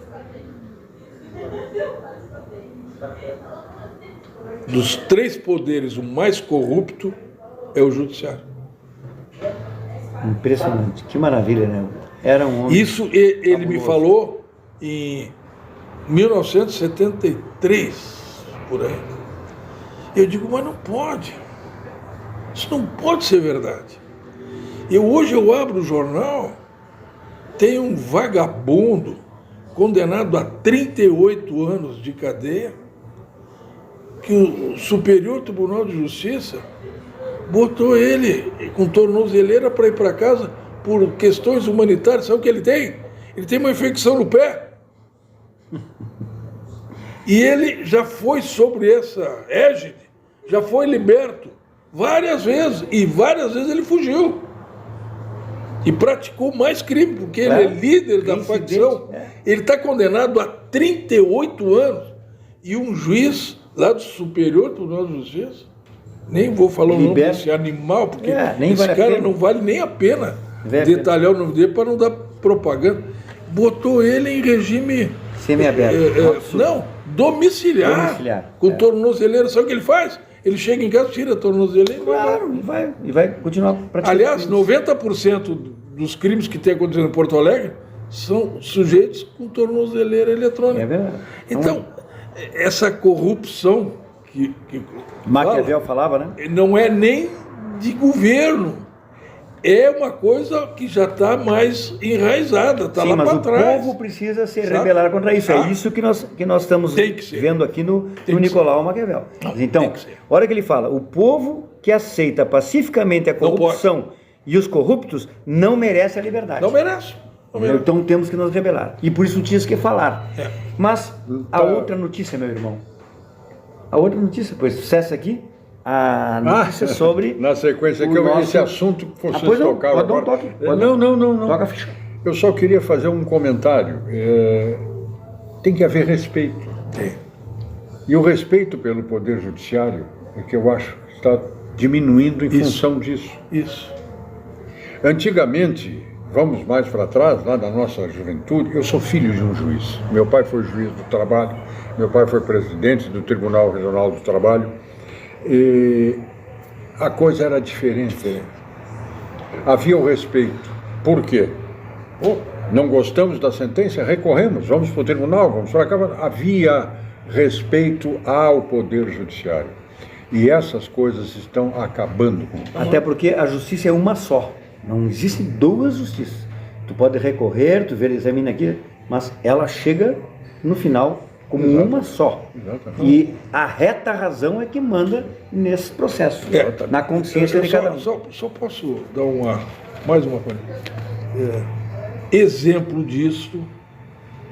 Dos três poderes, o mais corrupto é o judiciário. Impressionante, que maravilha, né? Era um homem. Isso ele me falou em 1973, por aí. Eu digo, mas não pode. Isso não pode ser verdade. Hoje eu abro o jornal, tem um vagabundo condenado a 38 anos de cadeia, que o Superior Tribunal de Justiça botou ele com tornozeleira para ir para casa por questões humanitárias. Sabe o que ele tem? Ele tem uma infecção no pé. E ele já foi sobre essa égide, já foi liberto várias vezes, e várias vezes ele fugiu. E praticou mais crime, porque ele é líder da facção. Ele está condenado a 38 anos. E um juiz lá do Superior Tribunal de Justiça, nem vou falar o nome desse animal, porque esse cara não vale nem a pena detalhar o nome dele para não dar propaganda. Botou ele em regime semiaberto. Não, domiciliar. Com tornozeleira. Sabe o que ele faz? Ele chega em casa, tira a tornozeleira e vai continuar praticando. Aliás, 90% dos crimes que tem acontecido em Porto Alegre são sujeitos com tornozeleira eletrônica. É verdade. Então, essa corrupção que Maquiavel falava, né? Não é nem de governo. É uma coisa que já está mais enraizada, está lá para trás. Mas o povo precisa se rebelar contra isso. É isso que nós estamos vendo aqui no Nicolau Maquiavel. Então, a hora que ele fala, o povo que aceita pacificamente a corrupção e os corruptos não merece a liberdade. Não merece. Então temos que nos rebelar. E por isso tínhamos que falar. Mas a outra notícia, meu irmão. A outra notícia, pois, sucesso aqui. A notícia sobre... Na sequência aqui, esse assunto que vocês tocaram agora... Toque. Não. Toca a ficha. Eu só queria fazer um comentário. Tem que haver respeito. Tem. E o respeito pelo Poder Judiciário é que eu acho que está diminuindo em função disso. Isso. Antigamente, vamos mais para trás, lá da nossa juventude, eu sou filho de um juiz. Meu pai foi juiz do trabalho, meu pai foi presidente do Tribunal Regional do Trabalho. E a coisa era diferente. Havia o respeito. Por quê? Não gostamos da sentença, recorremos, vamos para o tribunal, vamos para cá. Havia respeito ao Poder Judiciário. E essas coisas estão acabando. Até porque a justiça é uma só. Não existem duas justiças. Tu pode recorrer, tu examina aqui, mas ela chega no final como uma só. Exatamente. E a reta razão é que manda nesse processo, na consciência de cada um. Só posso dar mais uma coisa. Exemplo disso,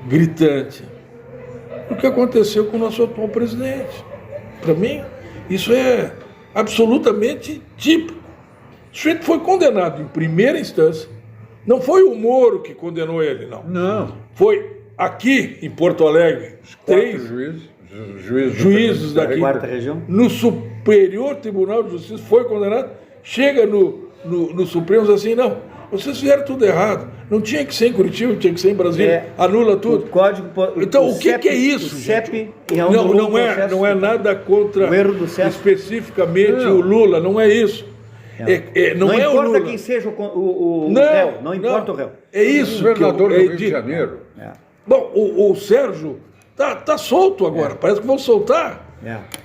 gritante, o que aconteceu com o nosso atual presidente. Para mim, isso é absolutamente típico. O sujeito foi condenado em primeira instância. Não foi o Moro que condenou ele, não. Não. Foi aqui em Porto Alegre, 3 juízes daqui, quarta região, no Superior Tribunal de Justiça, foi condenado, chega no Supremo e diz assim, não, vocês fizeram tudo errado. Não tinha que ser em Curitiba, tinha que ser em Brasília. Anula tudo. O código, então, o que é isso? O CEP não é nada contra o erro do CEP. Especificamente o Lula, não é isso. Não é importa o Lula. quem seja o réu, não importa o réu. É isso. O governador do Rio de Janeiro. Bom, o Sérgio tá solto agora, parece que vão soltar.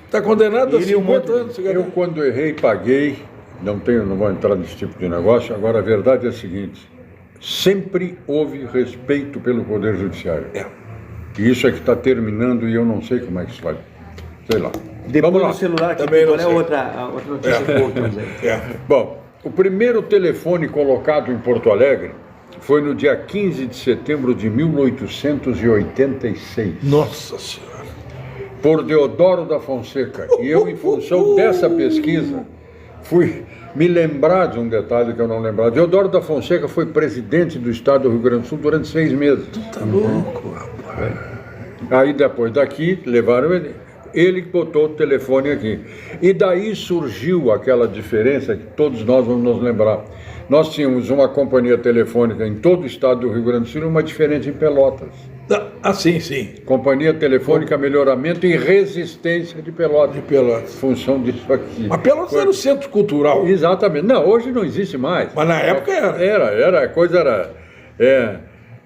Está condenado a 50 anos. Eu, quando errei, paguei. Não vou entrar nesse tipo de negócio. Agora, a verdade é a seguinte: sempre houve respeito pelo Poder Judiciário. E isso é que está terminando e eu não sei como é que isso vai. Sei lá. Depois Vamos lá. do celular, que também não é sei. outra notícia que voltamos aí. Bom, o primeiro telefone colocado em Porto Alegre foi no dia 15 de setembro de 1886. Nossa Senhora. Por Deodoro da Fonseca. E eu, em função dessa pesquisa, fui me lembrar de um detalhe que eu não lembrava. Deodoro da Fonseca foi presidente do estado do Rio Grande do Sul durante 6 meses. Tá louco, rapaz. Aí depois daqui, levaram ele que botou o telefone aqui. E daí surgiu aquela diferença que todos nós vamos nos lembrar. Nós tínhamos uma companhia telefônica em todo o estado do Rio Grande do Sul e uma diferente em Pelotas. Sim. Companhia Telefônica Melhoramento e Resistência de Pelotas. De Pelotas. Função disso aqui. Mas Pelotas era o centro cultural. Exatamente. Não, hoje não existe mais. Mas na época era. A coisa era...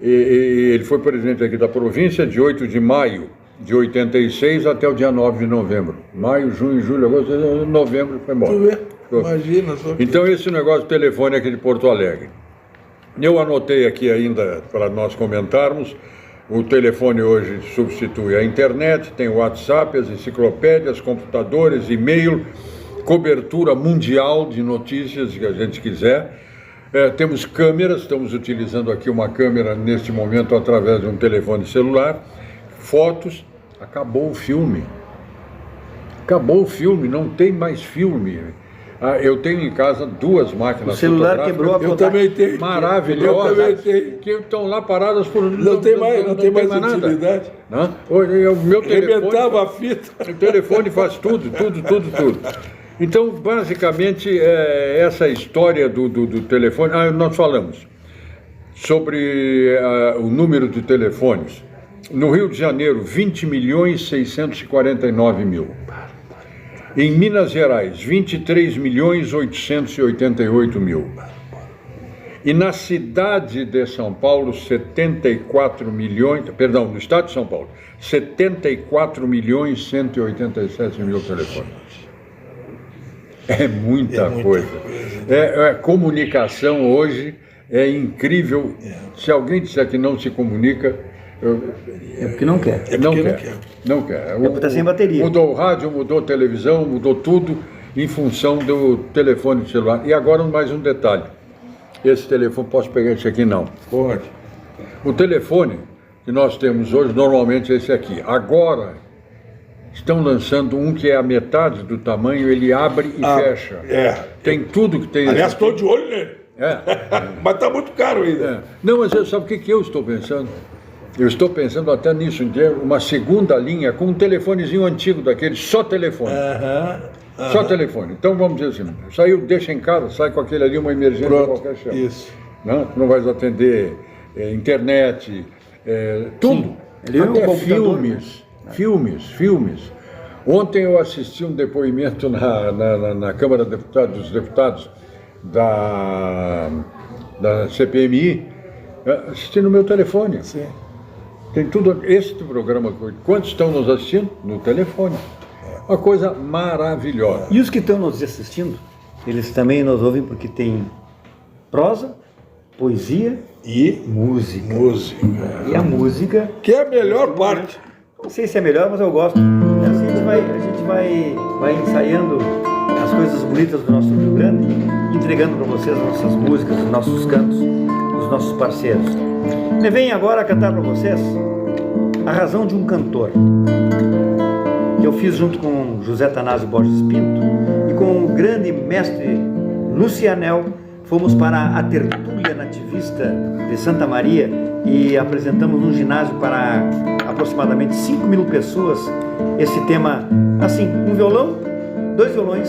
ele foi presidente aqui da província de 8 de maio de 86 até o dia 9 de novembro. Maio, junho, julho, agosto, novembro foi embora. Tu vê? Imagina. Então esse negócio de telefone aqui de Porto Alegre. Eu anotei aqui ainda para nós comentarmos. O telefone hoje substitui a internet, tem o WhatsApp, as enciclopédias, computadores, e-mail, cobertura mundial de notícias que a gente quiser. Temos câmeras, estamos utilizando aqui uma câmera neste momento através de um telefone celular. Fotos, acabou o filme. Acabou o filme, não tem mais filme. Eu tenho em casa 2 máquinas. O celular quebrou a Eu também tenho. Maravilhosas. Eu também tenho. Que estão lá paradas por... Não tem mais utilidade. Não? O meu Rebentava a fita. O telefone faz tudo. Então, basicamente, essa história do telefone... nós falamos sobre o número de telefones. No Rio de Janeiro, 20.649.000. Em Minas Gerais, 23.888.000. E na cidade de São Paulo, 74 milhões... Perdão, no estado de São Paulo, 74.187.000 telefones. É muita coisa. Comunicação hoje é incrível. Se alguém disser que não se comunica... É porque não quer. Não quer. É porque está sem bateria. Mudou o rádio, mudou a televisão, mudou tudo em função do telefone celular. E agora mais um detalhe. Esse telefone, posso pegar esse aqui? Não. Pode. O telefone que nós temos hoje, normalmente é esse aqui. Agora, estão lançando um que é a metade do tamanho, ele abre e fecha. Tem tudo que tem. Aliás, estou de olho nele. Mas está muito caro ainda. Não, mas sabe o que eu estou pensando? Eu estou pensando até nisso, em ter uma segunda linha com um telefonezinho antigo daquele, só telefone. Só telefone. Então vamos dizer assim, saiu, deixa em casa, sai com aquele ali, uma emergência de qualquer chama. Isso. Não, tu não vais atender internet, tudo. Até filmes. Ontem eu assisti um depoimento na Câmara dos Deputados da CPMI, assisti no meu telefone. Sim. Tem tudo, este programa, quantos estão nos assistindo? No telefone. Uma coisa maravilhosa. E os que estão nos assistindo, eles também nos ouvem porque tem prosa, poesia e música. E a música... Que é a melhor parte. Não sei se é melhor, mas eu gosto. E assim a gente vai ensaiando as coisas bonitas do nosso Rio Grande, entregando para vocês as nossas músicas, os nossos cantos, os nossos parceiros. Me vem agora a cantar para vocês A Razão de um Cantor, que eu fiz junto com José Tanásio Borges Pinto e com o grande mestre Lucianel. Fomos para a tertúlia nativista de Santa Maria e apresentamos num ginásio para aproximadamente 5.000 pessoas esse tema, assim, um violão, 2 violões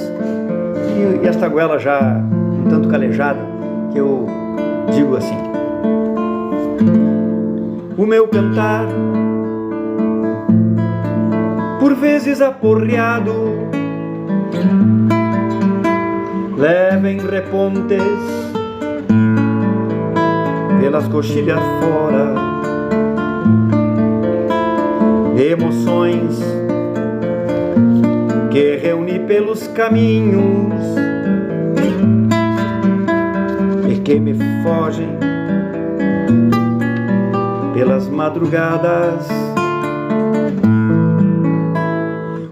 e esta goela já um tanto calejada, que eu digo assim: o meu cantar, por vezes aporreado, leva em repontes pelas coxilhas fora, emoções que reúne pelos caminhos e que me fogem pelas madrugadas.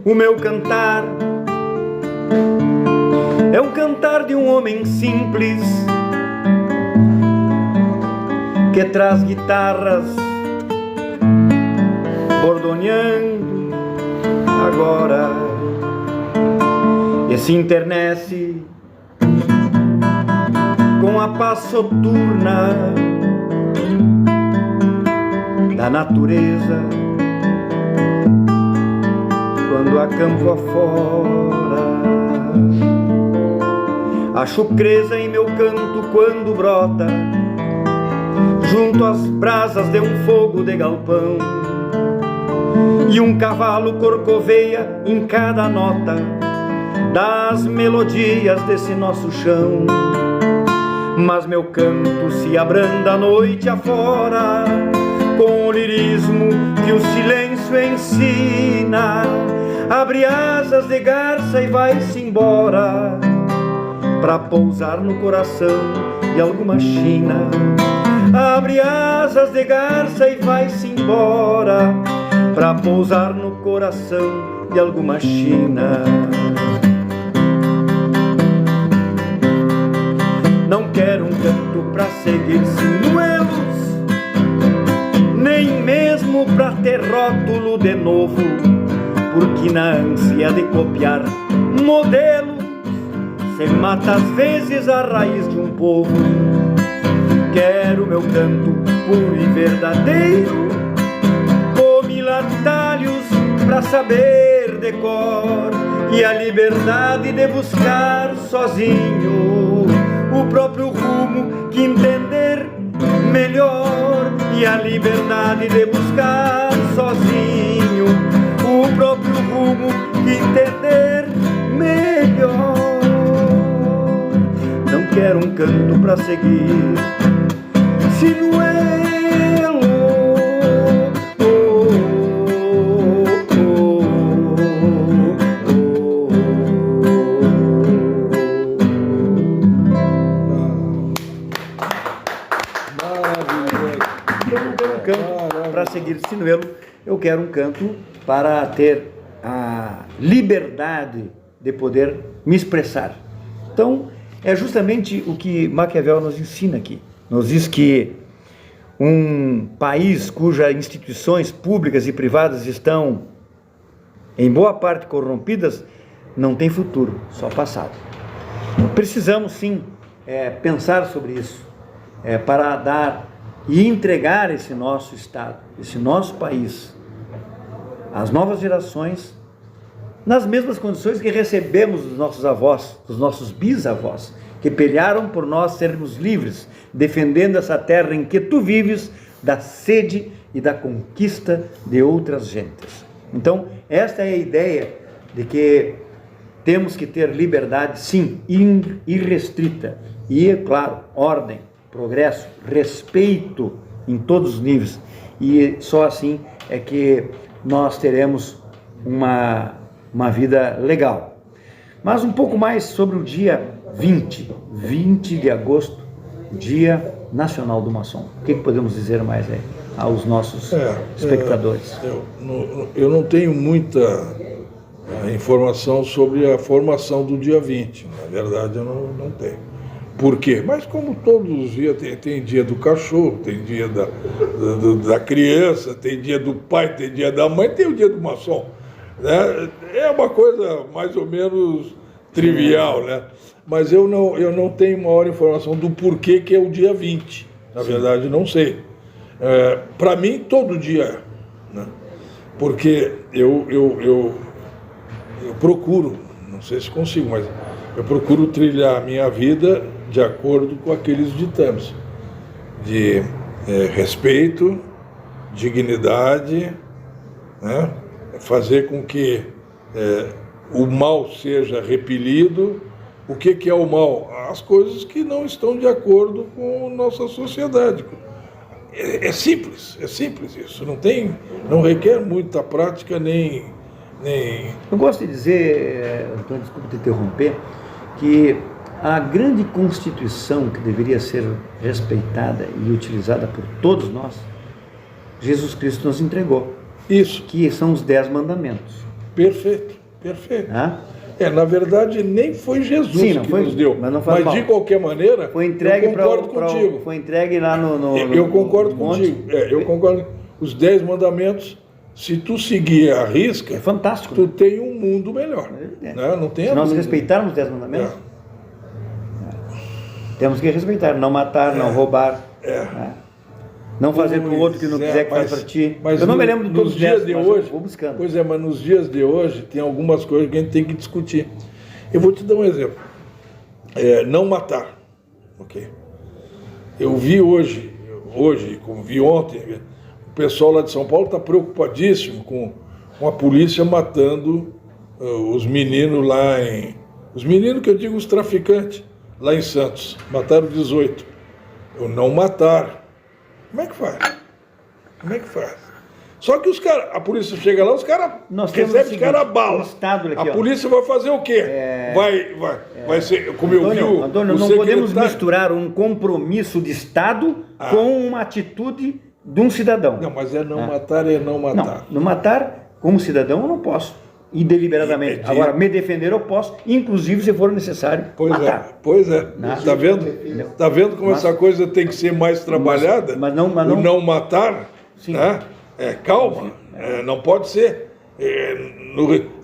O meu cantar é um cantar de um homem simples que traz guitarras bordoneando agora e se internece com a paz soturna da natureza quando a campo afora. Acho creza em meu canto quando brota junto às brasas de um fogo de galpão, e um cavalo corcoveia em cada nota das melodias desse nosso chão. Mas meu canto se abranda a noite afora com o lirismo que o silêncio ensina. Abre asas de garça e vai-se embora pra pousar no coração de alguma china. Abre asas de garça e vai-se embora pra pousar no coração de alguma china. Não quero um canto pra seguir sinuelos, nem mesmo pra ter rótulo de novo, porque na ânsia de copiar modelos se mata às vezes a raiz de um povo. Quero meu canto puro e verdadeiro, com mil atalhos pra saber de cor, e a liberdade de buscar sozinho o próprio rumo que entender melhor, e a liberdade de buscar sozinho o próprio rumo que entender melhor. Não quero um canto pra seguir sinuelo, para seguir sinuelo. Eu quero um canto para ter a liberdade de poder me expressar. Então, é justamente o que Maquiavel nos ensina aqui. Nos diz que um país cujas instituições públicas e privadas estão, em boa parte, corrompidas, não tem futuro, só passado. Precisamos, sim, pensar sobre isso, para dar e entregar esse nosso Estado, esse nosso país, às novas gerações, nas mesmas condições que recebemos dos nossos avós, dos nossos bisavós, que pelearam por nós sermos livres, defendendo essa terra em que tu vives, da sede e da conquista de outras gentes. Então, esta é a ideia de que temos que ter liberdade, sim, irrestrita, e, é claro, ordem, progresso, respeito em todos os níveis, e só assim é que nós teremos uma vida legal. Mas um pouco mais sobre o dia 20 de agosto, Dia Nacional do Maçom. O que podemos dizer mais aí aos nossos espectadores? Eu não tenho muita informação sobre a formação do dia 20, na verdade eu não tenho. Por quê? Mas como todos os dias, tem dia do cachorro, tem dia da criança, tem dia do pai, tem dia da mãe, tem o dia do maçom, né? É uma coisa mais ou menos trivial, né? Mas eu não tenho maior informação do porquê que é o dia 20. Na verdade, não sei. Para mim, todo dia é, né? Porque eu procuro, não sei se consigo, mas eu procuro trilhar a minha vida de acordo com aqueles ditames. de respeito, dignidade, né? Fazer com que o mal seja repelido. O que é o mal? As coisas que não estão de acordo com nossa sociedade. É simples isso. Não requer muita prática nem... Eu gosto de dizer, Antônio, desculpa te interromper, que a grande Constituição que deveria ser respeitada e utilizada por todos nós, Jesus Cristo nos entregou. Isso. Que são os 10 mandamentos. Perfeito. Na verdade, nem foi Jesus que nos deu. Mas de qualquer maneira, foi entregue, eu concordo contigo. Foi entregue lá no eu concordo contigo. Eu concordo. Os 10 mandamentos, se tu seguir a risca, é fantástico. Tu tem um mundo melhor. Né? Não tem se nós respeitarmos os 10 mandamentos, temos que respeitar. Não matar, não roubar. Não fazer para o outro que não quiser que faça para ti. Mas eu não me lembro de todos os dias de hoje. Vou buscando. Pois é, mas nos dias de hoje tem algumas coisas que a gente tem que discutir. Eu vou te dar um exemplo. Não matar. Ok? Eu vi hoje, como vi ontem, o pessoal lá de São Paulo está preocupadíssimo com a polícia matando os meninos lá em... Os meninos que eu digo, os traficantes, lá em Santos. Mataram 18. Eu não matar. Como é que faz? Só que a polícia chega lá, os caras recebem os caras a bala. A polícia vai fazer o quê? Vai ser, como eu vi Antônio, não podemos misturar um compromisso de Estado com uma atitude de um cidadão. Não, mas não matar é não matar. Não matar, como cidadão, eu não posso. E deliberadamente. Agora, me defender eu posso, inclusive se for necessário matar. Pois é. Tá vendo como essa coisa tem que ser mais trabalhada? Mas não o não matar, né? Calma, não pode ser.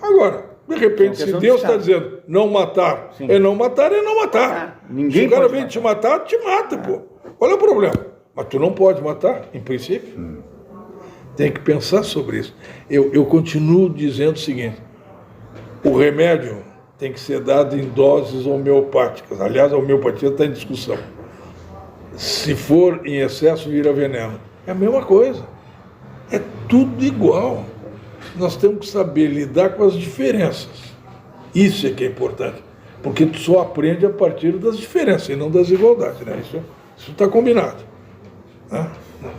Agora, de repente, se Deus está dizendo não matar, não matar, é não matar. Se o cara vem te matar, te mata, pô. Olha o problema. Mas tu não pode matar, em princípio. Tem que pensar sobre isso. Eu continuo dizendo o seguinte: o remédio tem que ser dado em doses homeopáticas. Aliás, a homeopatia está em discussão. Se for em excesso, vira veneno. É a mesma coisa. É tudo igual. Nós temos que saber lidar com as diferenças. Isso é que é importante. Porque tu só aprende a partir das diferenças e não das igualdades. Né? Isso está combinado. Né?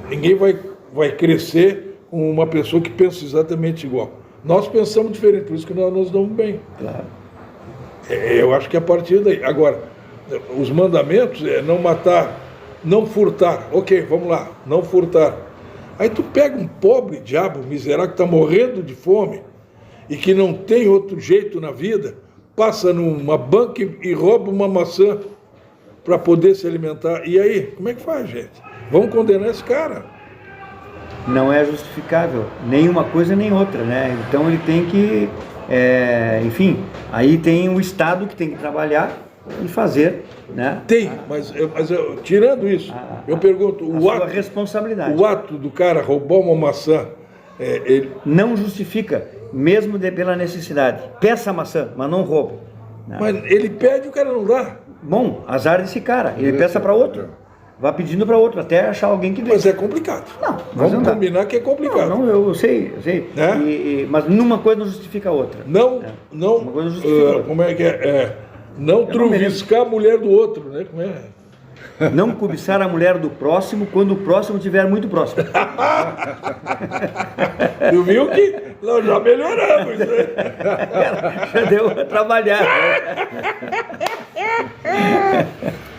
Ninguém vai crescer com uma pessoa que pensa exatamente igual. Nós pensamos diferente, por isso que nós nos damos bem. Claro. Eu acho que é a partir daí. Agora, os mandamentos é não matar, não furtar. Ok, vamos lá, não furtar. Aí tu pega um pobre diabo miserável que está morrendo de fome e que não tem outro jeito na vida, passa numa banca e rouba uma maçã para poder se alimentar. E aí, como é que faz, gente? Vamos condenar esse cara. Não é justificável, nem uma coisa nem outra, né? Então ele tem que, enfim, aí tem o Estado que tem que trabalhar e fazer, né? Tem, mas tirando isso, eu pergunto, sua responsabilidade. O ato do cara roubar uma maçã, ele... não justifica, mesmo pela necessidade. Peça a maçã, mas não roube. Né? Mas ele pede e o cara não dá. Bom, azar desse cara, ele peça para outro. Vai pedindo para outro, até achar alguém que dê. Mas é complicado. Não, vamos combinar que é complicado. Não, eu sei. Mas numa coisa não justifica a outra. Não, uma coisa não justifica a outra. Como é que é? Não truviscar a mulher do outro, né? Como é? Não cobiçar a mulher do próximo quando o próximo estiver muito próximo. Tu viu que nós já melhoramos, né? Já deu para trabalhar.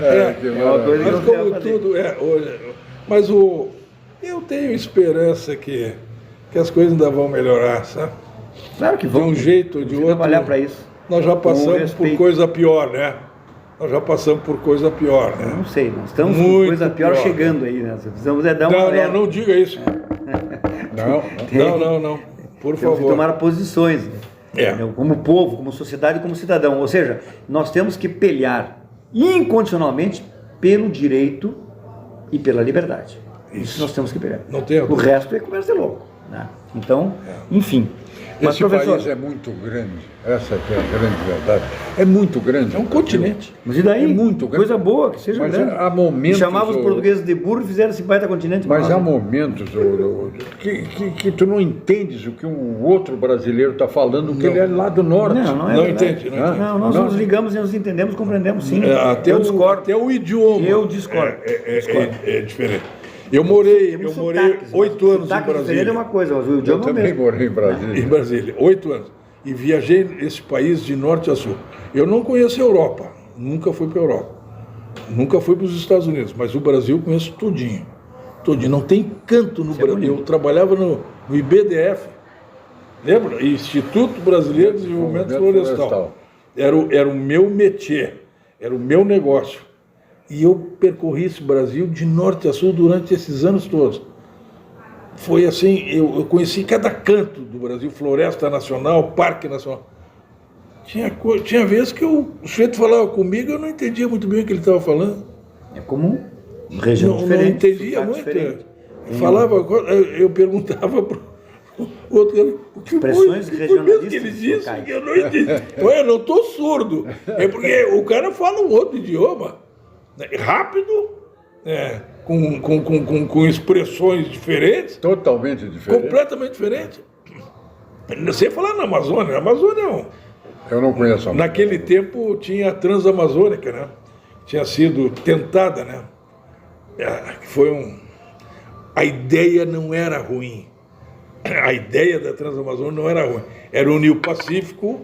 Uma coisa mas como tudo hoje. Mas eu tenho esperança que as coisas ainda vão melhorar, sabe? Claro que vão. De um jeito ou de outro. Trabalhar para isso. Nós já passamos por coisa pior, né? Nós já passamos por coisa pior, né? Não sei, nós estamos com coisa pior chegando aí, né? Precisamos dar uma olhada. Não diga isso. Não. Por favor. Temos que tomar posições, né? Como povo, como sociedade, como cidadão. Ou seja, nós temos que pelear incondicionalmente pelo direito e pela liberdade. Isso nós temos que pelear. Não tem o resto é conversa de louco, né? Então, enfim. Mas, Esse professor, país é muito grande. Essa que é a grande verdade. É muito grande. É um continente. mas e daí? É muito grande. Coisa boa, que seja Mas grande. há momentos, E chamavam os ô- portugueses de burro e fizeram esse baita continente. Mas pra há nós, né? momentos que tu não entendes o que um outro brasileiro está falando, que ele é lá do norte. Não é Não verdade. entende, não entende. Não, nós Não, nos ligamos e nos entendemos, compreendemos, sim. Até eu o, discordo. até o idioma. Eu discordo. É diferente. Eu morei Temos 8 anos em sotaque diferente Brasília. é uma coisa, mas o Eu idioma é o também mesmo. morei em Brasília. Em Brasília, 8 anos. E viajei esse país de norte a sul. Eu não conheço a Europa, nunca fui para a Europa. Nunca fui para os Estados Unidos, mas o Brasil eu conheço tudinho. Tudinho. Não tem canto no Brasil. Eu trabalhava no IBDF, lembra? Instituto Brasileiro de Desenvolvimento Florestal. Era o meu métier, era o meu negócio. E eu percorri esse Brasil de norte a sul durante esses anos todos. Foi assim, eu conheci cada canto do Brasil, Floresta Nacional, Parque Nacional. Tinha vezes que o sujeito falava comigo e eu não entendia muito bem o que ele estava falando. É comum. Região Não diferente. entendia sotaque muito. diferente. Falava, eu perguntava para o outro, o que Expressões foi regionalistas que ele disse, locais. que eu não entendi. Eu não estou surdo. É porque o cara fala um outro idioma, né, rápido, com expressões diferentes, Totalmente diferente. completamente diferentes. Sem falar na Amazônia. A Amazônia, Eu não conheço a naquele tempo, tinha a Transamazônica, né? Tinha sido tentada, né? A ideia não era ruim. A ideia da Transamazônica não era ruim. Era unir o Pacífico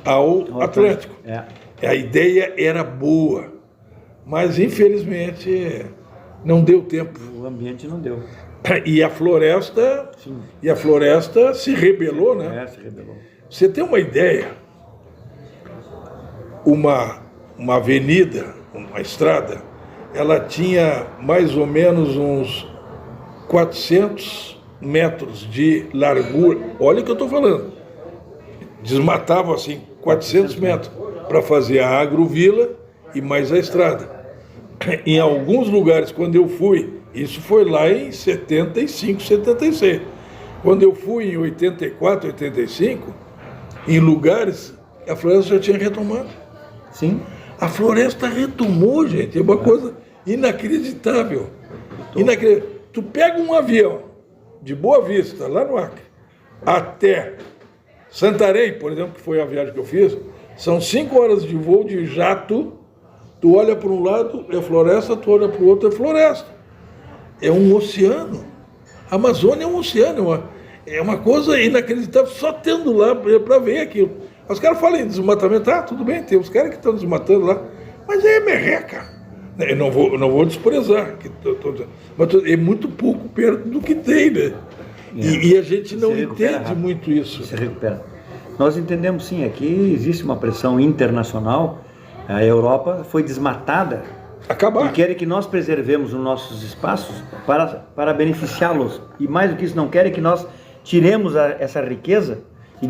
ao Atlântico. É. A ideia era boa, mas infelizmente não deu tempo. O ambiente não deu. E a floresta, se rebelou, né? Se rebelou. Você tem uma ideia? Uma avenida, uma estrada, ela tinha mais ou menos uns 400 metros de largura. Olha o que eu estou falando. Desmatava assim 400 metros para fazer a agrovila e mais a estrada. Em alguns lugares, quando eu fui, isso foi lá em 75, 76. Quando eu fui em 84, 85, em lugares, a floresta já tinha retomado. Sim. A floresta retomou, gente. É uma coisa inacreditável. Inacreditável. Tu pega um avião de Boa Vista, lá no Acre, até Santarém, por exemplo, que foi a viagem que eu fiz, são 5 horas de voo de jato. Tu olha para um lado, é floresta, tu olha para o outro, é floresta. É um oceano. A Amazônia é um oceano, é uma coisa inacreditável, só tendo lá para ver aquilo. Os caras falam em desmatamento, tudo bem, tem os caras que estão desmatando lá, mas é merreca. Eu não vou desprezar, mas é muito pouco perto do que tem, né? E a gente não entende muito isso. Se recupera. Nós entendemos sim, aqui existe uma pressão internacional. A Europa foi desmatada Acabar. e querem que nós preservemos os nossos espaços para beneficiá-los. E mais do que isso, não querem que nós tiremos essa riqueza e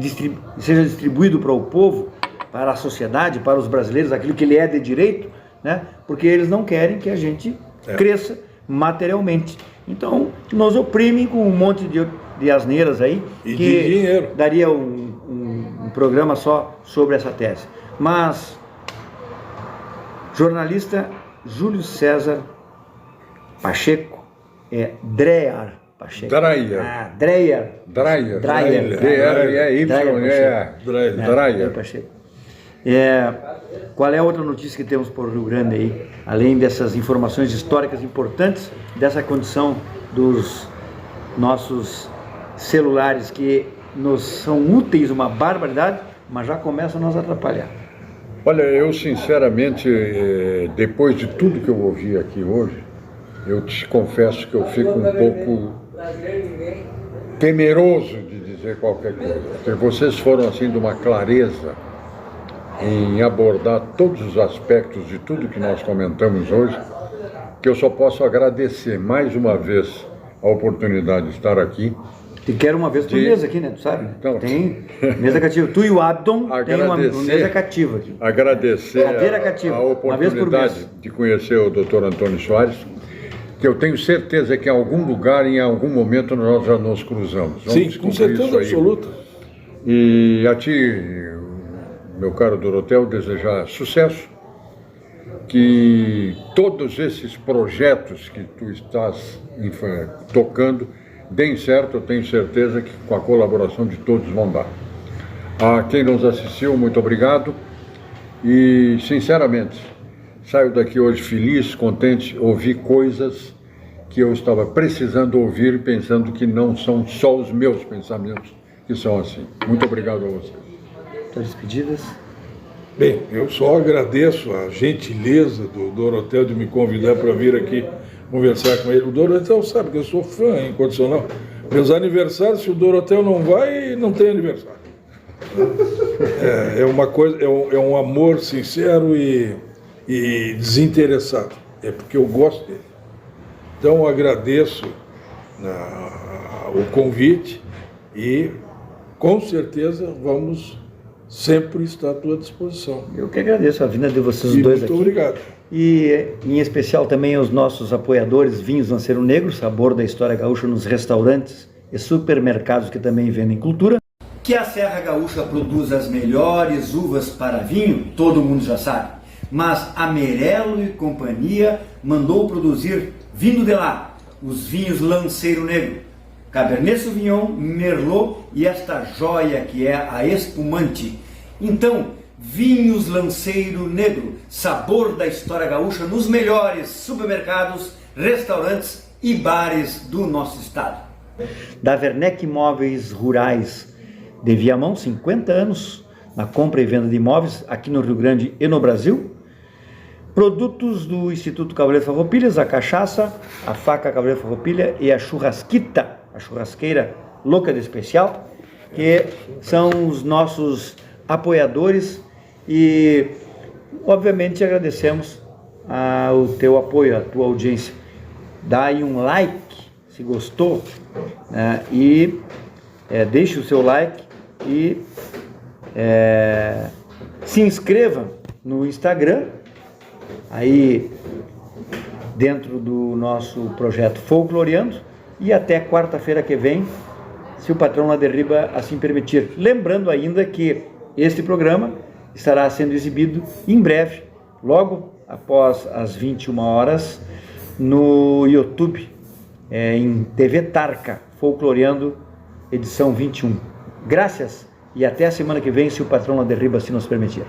seja distribuído para o povo, para a sociedade, para os brasileiros, aquilo que ele é de direito, né? Porque eles não querem que a gente cresça materialmente. Então, nos oprimem com um monte de asneiras aí, E que de dinheiro. daria um programa só sobre essa tese. Mas, jornalista Júlio César Pacheco, Dreyer Pacheco. Dreyer. Dreyer. Dreyer. Dreyer. Dreyer. Pacheco. Qual é a outra notícia que temos por Rio Grande aí, além dessas informações históricas importantes, dessa condição dos nossos celulares que nos são úteis, uma barbaridade, mas já começam a nos atrapalhar? Olha, eu sinceramente, depois de tudo que eu ouvi aqui hoje, eu te confesso que eu fico um pouco temeroso de dizer qualquer coisa, porque vocês foram assim de uma clareza em abordar todos os aspectos de tudo que nós comentamos hoje, que eu só posso agradecer mais uma vez a oportunidade de estar aqui. Te quero uma vez por mês aqui, né? Tu sabe? Então, tem mesa cativa. Tu e o Abdon tem uma mesa cativa aqui. Agradecer a oportunidade de conhecer o Dr. Antônio Soares, que eu tenho certeza que em algum lugar, em algum momento, nós já nos cruzamos. Sim, com certeza absoluta. E a ti, meu caro Dorotheu, desejar sucesso, que todos esses projetos que tu estás tocando deem certo. Eu tenho certeza que com a colaboração de todos vão dar. A quem nos assistiu, muito obrigado e, sinceramente, saio daqui hoje feliz, contente, ouvi coisas que eu estava precisando ouvir, pensando que não são só os meus pensamentos que são assim. Muito obrigado a vocês. As despedidas. Bem, eu só agradeço a gentileza do Dorotheu de me convidar para vir aqui conversar com ele. O Dorotheu sabe que eu sou fã incondicional. Meus aniversários, se o Dorotheu não vai, não tem aniversário. É uma coisa, é um amor sincero e desinteressado. É porque eu gosto dele. Então agradeço o convite e com certeza vamos sempre estar à tua disposição. Eu que agradeço a vinda de vocês E dois muito aqui. obrigado. E em especial também aos nossos apoiadores Vinhos Lanceiro Negro, sabor da história gaúcha nos restaurantes e supermercados que também vendem cultura. Que a Serra Gaúcha produz as melhores uvas para vinho, todo mundo já sabe. Mas a Merello e Companhia mandou produzir vindo de lá, os vinhos Lanceiro Negro, Cabernet Sauvignon, Merlot e esta joia que é a Espumante. Então, Vinhos Lanceiro Negro, sabor da história gaúcha nos melhores supermercados, restaurantes e bares do nosso estado. Da Werneck Imóveis Rurais de Viamão, 50 anos na compra e venda de imóveis aqui no Rio Grande e no Brasil. Produtos do Instituto Cavaleiro Farroupilhas, a cachaça, a faca Cavaleiro Farroupilha e a churrasquita, a churrasqueira louca de especial, que são os nossos apoiadores e obviamente agradecemos o teu apoio, a tua audiência. Dá aí um like se gostou, né? E deixe o seu like e se inscreva no Instagram, aí dentro do nosso projeto Folcloreando, e até quarta-feira que vem, se o patrão lá derriba assim permitir. Lembrando ainda que este programa estará sendo exibido em breve, logo após as 21 horas, no YouTube, em TV Tarca, Folcloreando, edição 21. Graças e até a semana que vem, se o patrão lá derriba assim nos permitir.